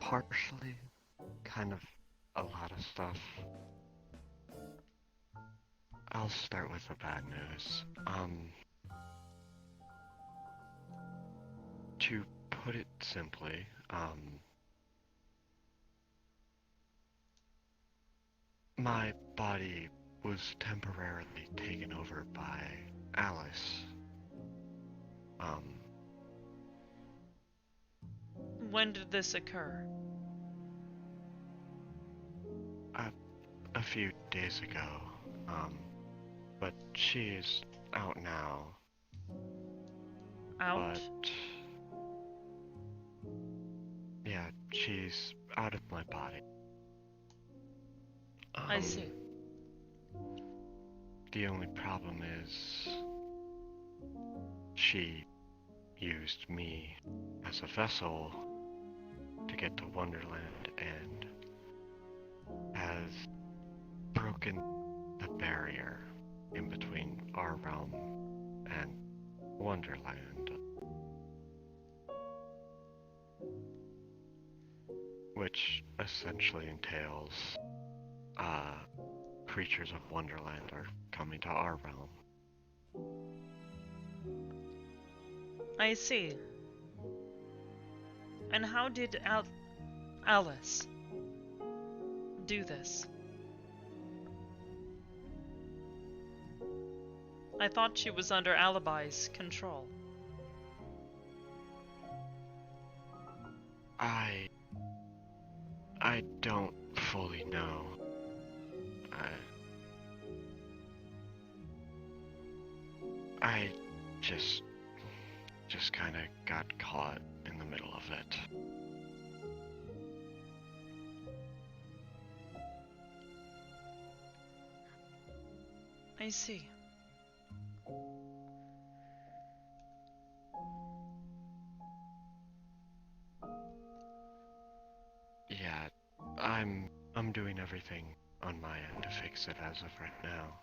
Partially. Kind of a lot of stuff. I'll start with the bad news. To put it simply, my body was temporarily taken over by Alice. When did this occur? A few days ago. But she is out now. Out? But yeah, she's out of my body. I see. The only problem is she used me as a vessel to get to Wonderland and has broken the barrier in between our realm and Wonderland. Which essentially entails creatures of Wonderland are coming to our realm. I see. And how did Alice do this? I thought she was under Alibi's control. I don't fully know. I just kind of got caught in the middle of it. I see. Yeah, I'm doing everything on my end to fix it as of right now.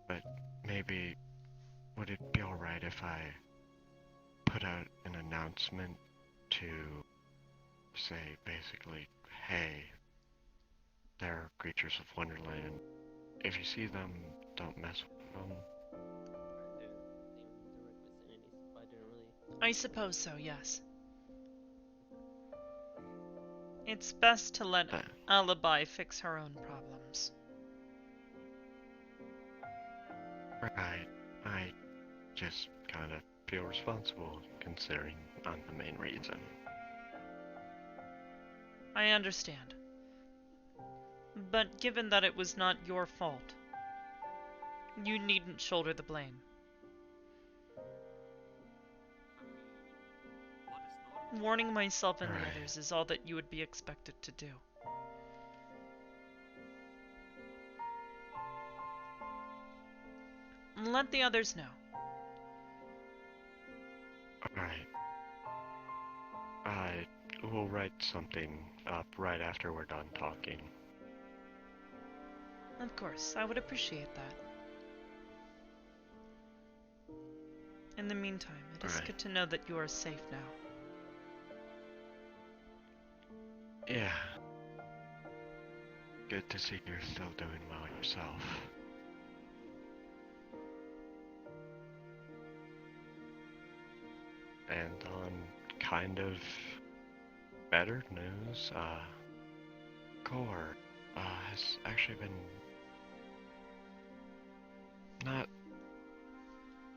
But maybe would it be alright if I put out an announcement to say basically, hey, there are creatures of Wonderland. If you see them, don't mess with them. I suppose so, yes. It's best to let Alibi fix her own problems. Right. I just kind of feel responsible considering I'm the main reason. I understand. But given that it was not your fault, you needn't shoulder the blame. Warning myself and the others is all that you would be expected to do. Let the others know. Alright. I will write something up right after we're done talking. Of course, I would appreciate that. In the meantime, it is good to know that you are safe now. Yeah. Good to see you're still doing well yourself. And on kind of better news, Core has actually been not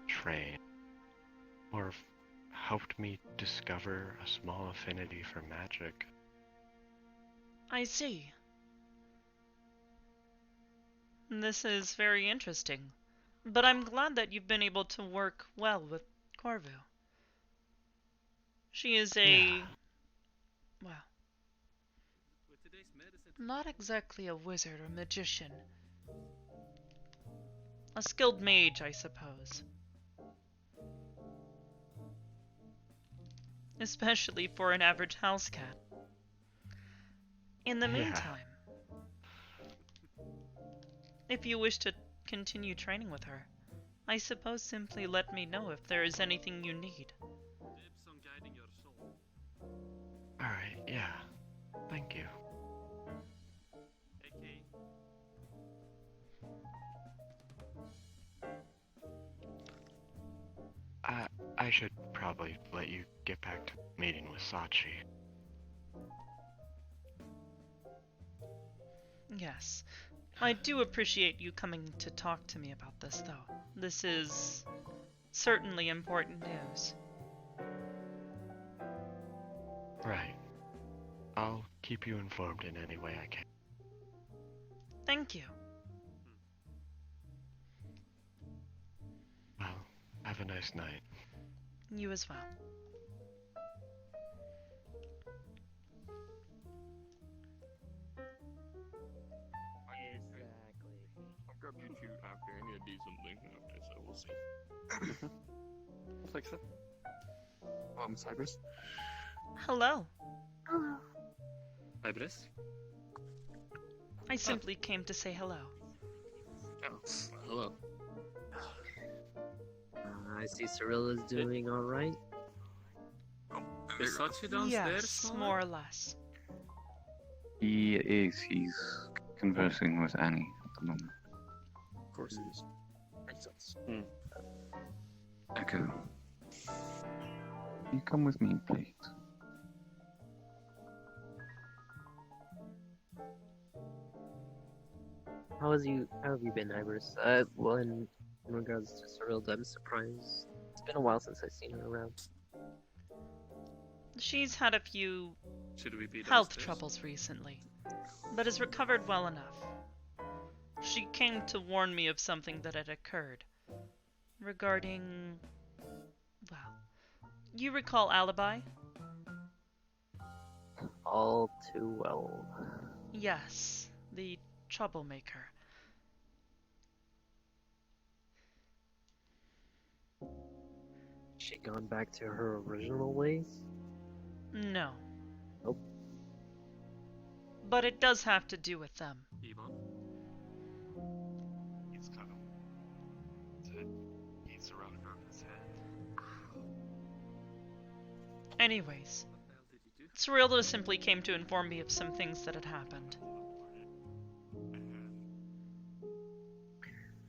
trained, or helped me discover a small affinity for magic. I see. This is very interesting, but I'm glad that you've been able to work well with Corvu. She is well, not exactly a wizard or magician. A skilled mage, I suppose. Especially for an average house cat. In the meantime, if you wish to continue training with her, I suppose simply let me know if there is anything you need. Alright, yeah. Thank you. I should probably probably let you get back to meeting with Sachi. Yes. I do appreciate you coming to talk to me about this, though. This is certainly important news. Right. I'll keep you informed in any way I can. Thank you. Well, have a nice night. You as well. Exactly. I'll grab you two after. I need to do something after, so we'll see. We'll fix it. Hybris? Hello. Hello. Hybris? I simply came to say hello. Oh, hello. I see Cyrilla's doing alright. Is Sachi downstairs? Yes, more or less. He is. He's conversing with Annie at the moment. Of course he is. Makes sense. Echo. You come with me, please. How have you been, Hybris? Well, in regards to Cyrilla, I'm surprised. It's been a while since I've seen her around. She's had a few Should we be health downstairs? troubles recently, but has recovered well enough. She came to warn me of something that had occurred. Regarding... well, you recall Alibi? All too well. Yes, the troublemaker. She gone back to her original ways? No. Nope. But it does have to do with them. Ivan? He's kind of... He's around her his head. Anyways, What the hell did you do? Cyrilda simply came to inform me of some things that had happened.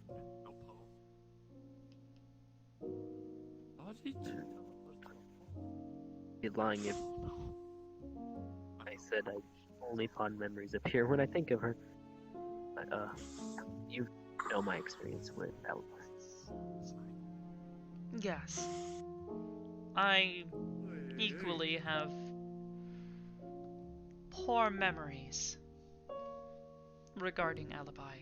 No problem. How did you Be lying if I said only fond memories appear when I think of her. But, you know my experience with Alibi. Yes. I equally have poor memories regarding Alibi.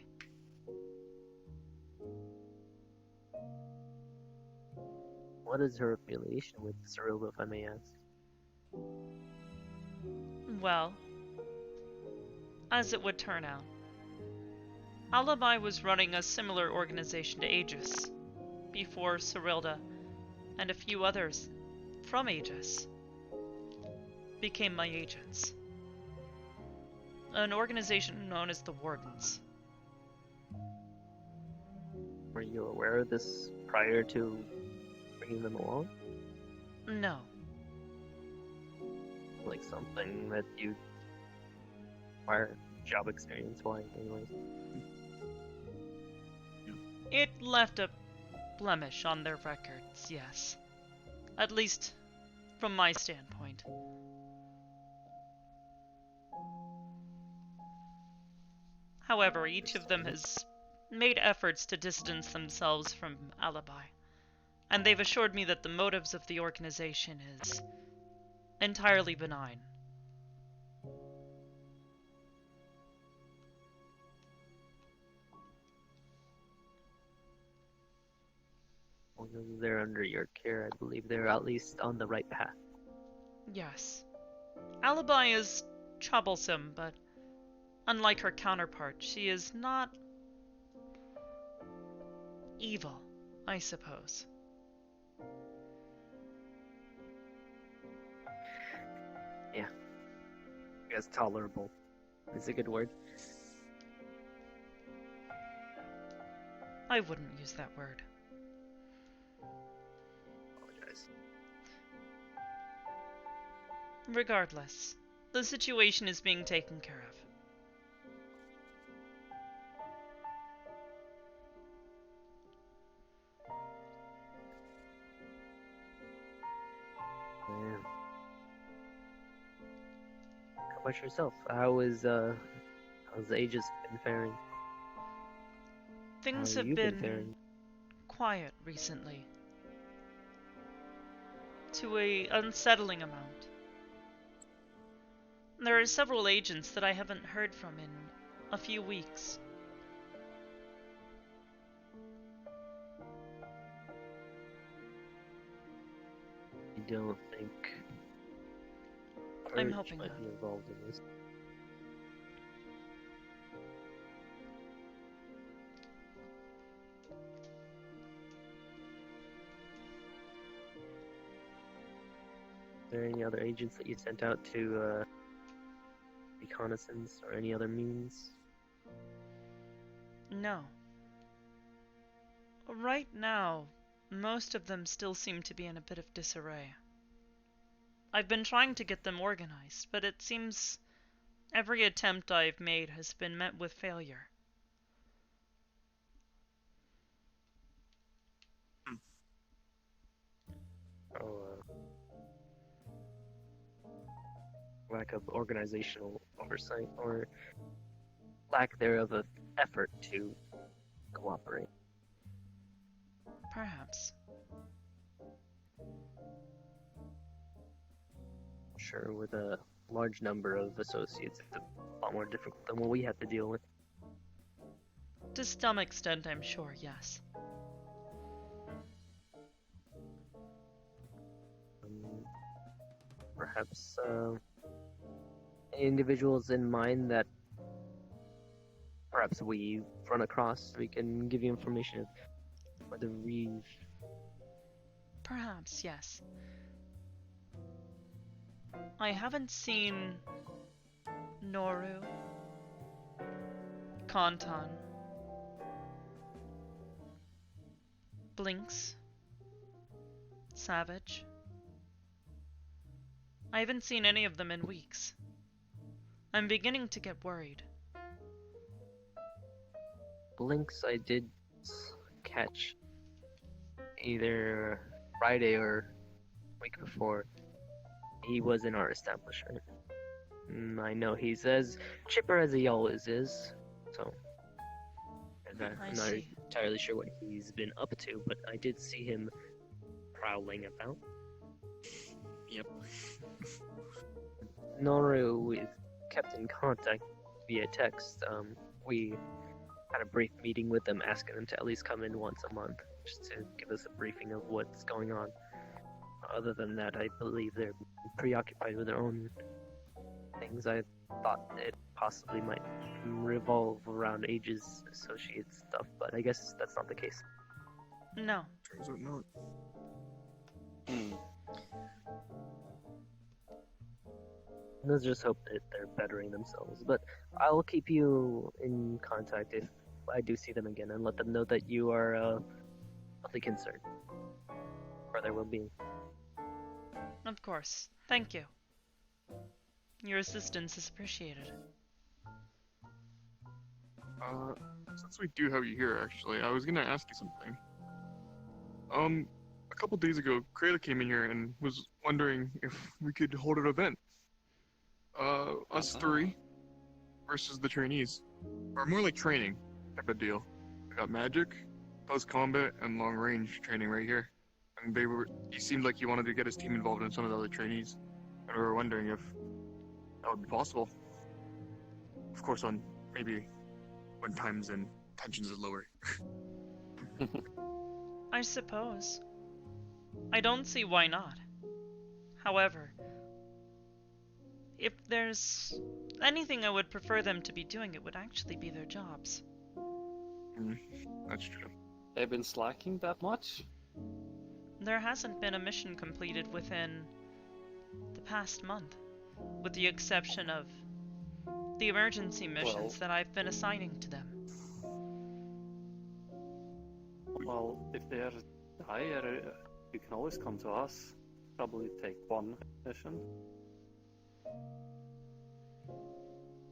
What is her affiliation with Cyrilla, if I may ask? Well, as it would turn out, Alibi was running a similar organization to Aegis before Cyrilda and a few others from Aegis became my agents. An organization known as the Wardens. Were you aware of this prior to bringing them along? No. Like something that you acquire job experience-wise, anyways. It left a blemish on their records, yes. At least, from my standpoint. However, each of them has made efforts to distance themselves from Alibi, and they've assured me that the motives of the organization is entirely benign. As long as they're under your care, I believe they're at least on the right path. Yes. Alibi is troublesome, but unlike her counterpart, she is not evil, I suppose. Yeah. I guess tolerable is a good word. I wouldn't use that word. Apologize. Regardless, the situation is being taken care of. about yourself? How's the Aegis been faring? Things How have you been been faring? quiet recently. To a unsettling amount. There are several agents that I haven't heard from in a few weeks. I don't think I'm Purge hoping might not. be involved in this. Are there any other agents that you sent out to reconnaissance or any other means? No. Right now, most of them still seem to be in a bit of disarray. I've been trying to get them organized, but it seems every attempt I've made has been met with failure. Lack of organizational oversight or lack thereof of effort to cooperate. Perhaps. Sure, with a large number of associates, it's a lot more difficult than what we have to deal with. To some extent, I'm sure, yes. Perhaps any individuals in mind that perhaps we run across, we can give you information of whether we've... Perhaps, yes. I haven't seen Noru, Kantan, Blinks, Savage. I haven't seen any of them in weeks. I'm beginning to get worried. Blinks I did catch either Friday or week before. He was in our establishment. I know he's as chipper as he always is, so I'm not entirely sure what he's been up to, but I did see him prowling about. Yep. Noru, we've kept in contact via text. We had a brief meeting with them, asking them to at least come in once a month, just to give us a briefing of what's going on. Other than that, I believe they're preoccupied with their own things. I thought it possibly might revolve around Aegis associate stuff, but I guess that's not the case. No. Turns out not. Let's just hope that they're bettering themselves. But I'll keep you in contact if I do see them again, and let them know that you are really concerned for their well-being. Of course. Thank you. Your assistance is appreciated. Since we do have you here, actually, I was gonna ask you something. A couple days ago, Krayla came in here and was wondering if we could hold an event. Us three versus the trainees. Or more like training type of deal. We got magic, post-combat, and long-range training right here. And he seemed like he wanted to get his team involved in some of the other trainees. And we were wondering if that would be possible. Of course, on maybe when times and tensions are lower. I suppose. I don't see why not. However, if there's anything I would prefer them to be doing, it would actually be their jobs. That's true. They've been slacking that much? There hasn't been a mission completed within the past month, with the exception of the emergency missions that I've been assigning to them. Well, if they are higher, you can always come to us. Probably take one mission.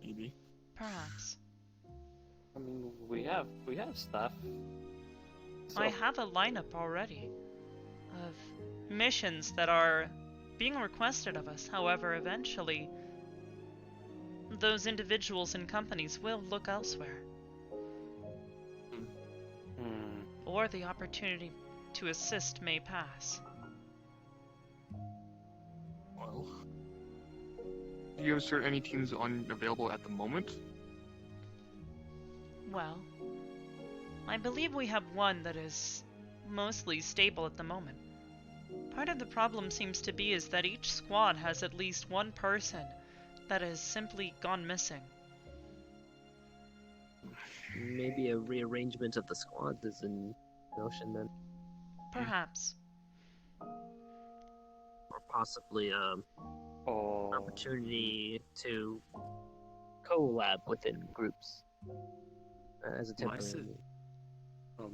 Maybe. Perhaps. I mean, we have staff. So I have a lineup already of missions that are being requested of us. However, eventually, those individuals and companies will look elsewhere. Or the opportunity to assist may pass. Well, do you have any teams available at the moment? Well, I believe we have one that is mostly stable at the moment. Part of the problem seems to be is that each squad has at least one person that has simply gone missing. Maybe a rearrangement of the squads is in notion then. Perhaps. Or possibly an opportunity to collab within groups as a temporary.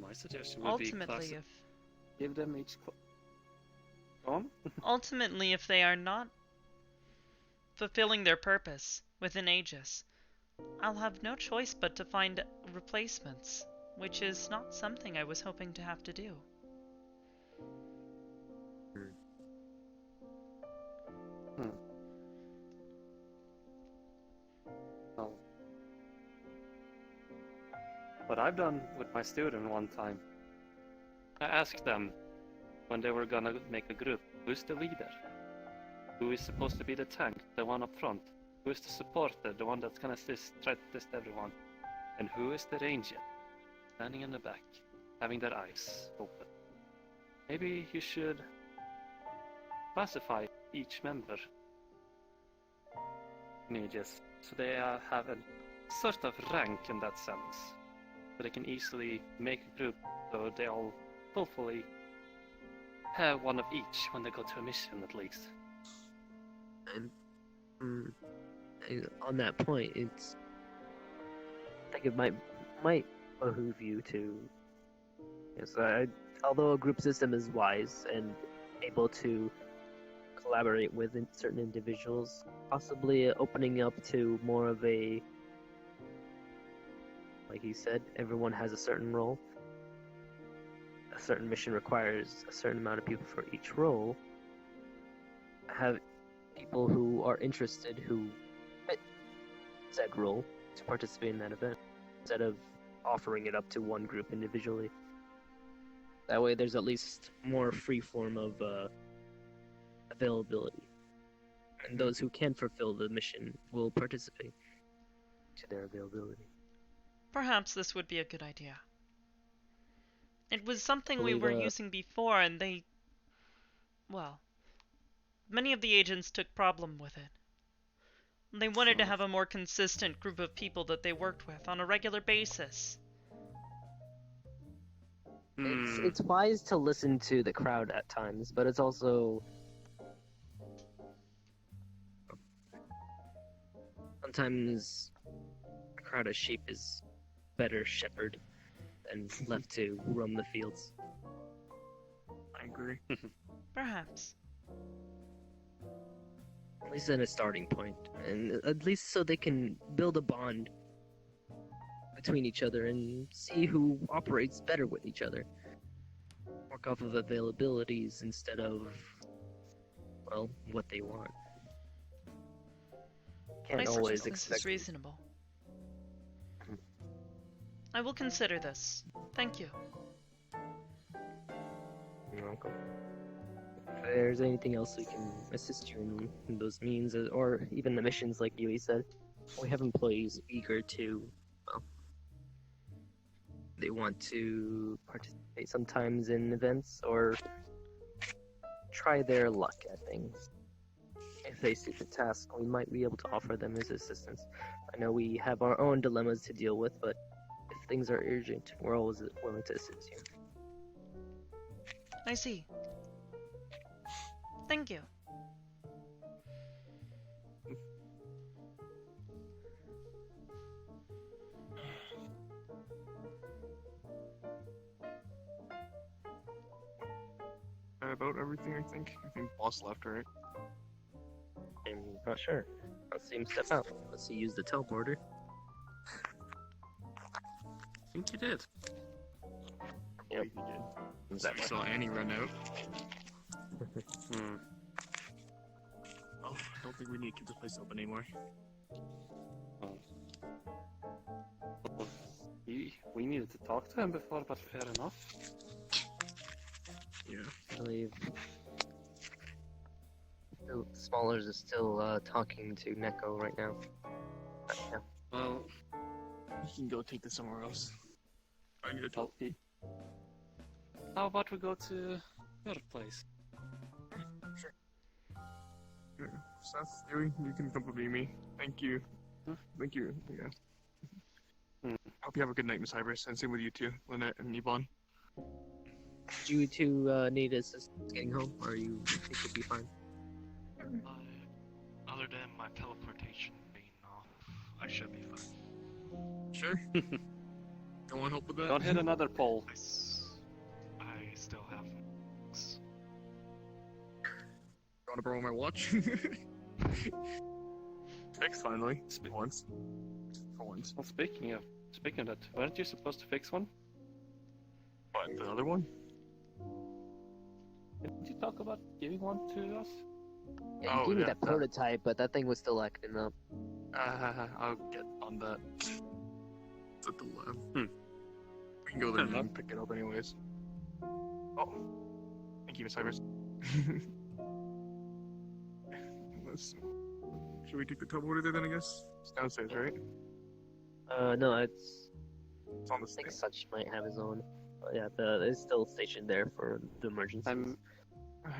My suggestion would Ultimately, be give them each. Go on. Ultimately, if they are not fulfilling their purpose within Aegis, I'll have no choice but to find replacements, which is not something I was hoping to have to do. Well, what I've done with my student one time, I asked them when they were gonna make a group, who's the leader? Who is supposed to be the tank, the one up front? Who is the supporter, the one that's gonna try to assist everyone? And who is the ranger, standing in the back, having their eyes open? Maybe you should classify each member in Aegis, so they have a sort of rank in that sense, so they can easily make a group, so they all hopefully have one of each when they go to a mission at least. And on that point, I think it might behoove you to. Yes, although a group system is wise and able to collaborate with certain individuals, possibly opening up to more of a, like you said, everyone has a certain role. A certain mission requires a certain amount of people for each role. Have people who are interested, who fit said role, to participate in that event, instead of offering it up to one group individually. That way there's at least more free form of availability. And those who can fulfill the mission will participate to their availability. Perhaps this would be a good idea. It was something we were using before, and well, many of the agents took problem with it. They wanted to have a more consistent group of people that they worked with on a regular basis. It's wise to listen to the crowd at times, but it's also sometimes a crowd of sheep is better shepherd than left to roam the fields. I agree. Perhaps. At least at a starting point, and at least so they can build a bond between each other and see who operates better with each other. Work off of availabilities instead of, well, what they want. Can't I always suggest this expect. is reasonable. I will consider this. Thank you. You're welcome. If there's anything else we can assist you in those means, or even the missions, like Yui said, we have employees eager to, well, they want to participate sometimes in events or try their luck at things. If they suit the task, we might be able to offer them as assistance. I know we have our own dilemmas to deal with, but if things are urgent, we're always willing to assist you. I see. Thank you. About everything, I think. I think boss left, right? I'm not sure. Let's see him step out. Let's see, use the teleporter. I think you did. Yep. You did. So you saw Annie run out. Oh, I don't think we need to keep this place open anymore. Well, we needed to talk to him before, but fair enough. Yeah. I believe the Smallers is still talking to Neko right now. Yeah. Well, you can go take this somewhere else. I need to talk. How about we go to your place? Sure. Yeah. Seth, you can accompany me. Thank you. Thank you. Yeah. Hope you have a good night, Miss Hybris, and same with you too, Lynette and Yvonne. Do you two need assistance getting home, or you think you'll be fine? Other than my teleportation being off, I should be fine. Sure. Don't want help with that? Don't hit another pole. I still have. Want to borrow my watch? Fixed finally. For once. Well, speaking of that, weren't you supposed to fix one? What, the other one? Didn't you talk about giving one to us? Yeah, you gave me that prototype, but that thing was still acting up. I'll get on that. It's at the lab. We can go there and pick it up anyways. Oh. Thank you, Miss Hybris. Should we take the teleporter there then, I guess? It's downstairs, right? No, it's on the I think Such might have his own. Yeah, it's still stationed there for the emergencies.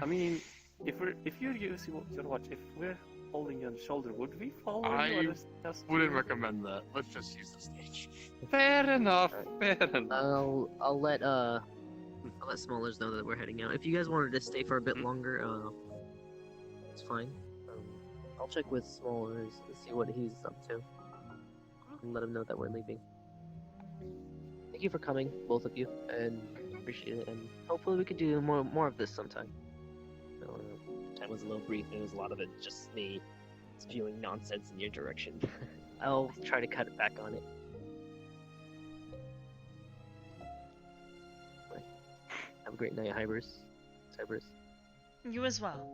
I mean, if you're using your watch, if we're holding you on the shoulder, would we follow you? I Or just wouldn't recommend that. Let's just use the stage. Fair enough. Fair enough. I'll let Smallers know that we're heading out. If you guys wanted to stay for a bit longer, it's fine. I'll check with Smallers and see what he's up to, and let him know that we're leaving. Thank you for coming, both of you, and appreciate it. And hopefully we could do more of this sometime. Time was a little brief. It was a lot of it just me spewing nonsense in your direction. I'll try to cut it back on it. Have a great night, Hybris. You as well.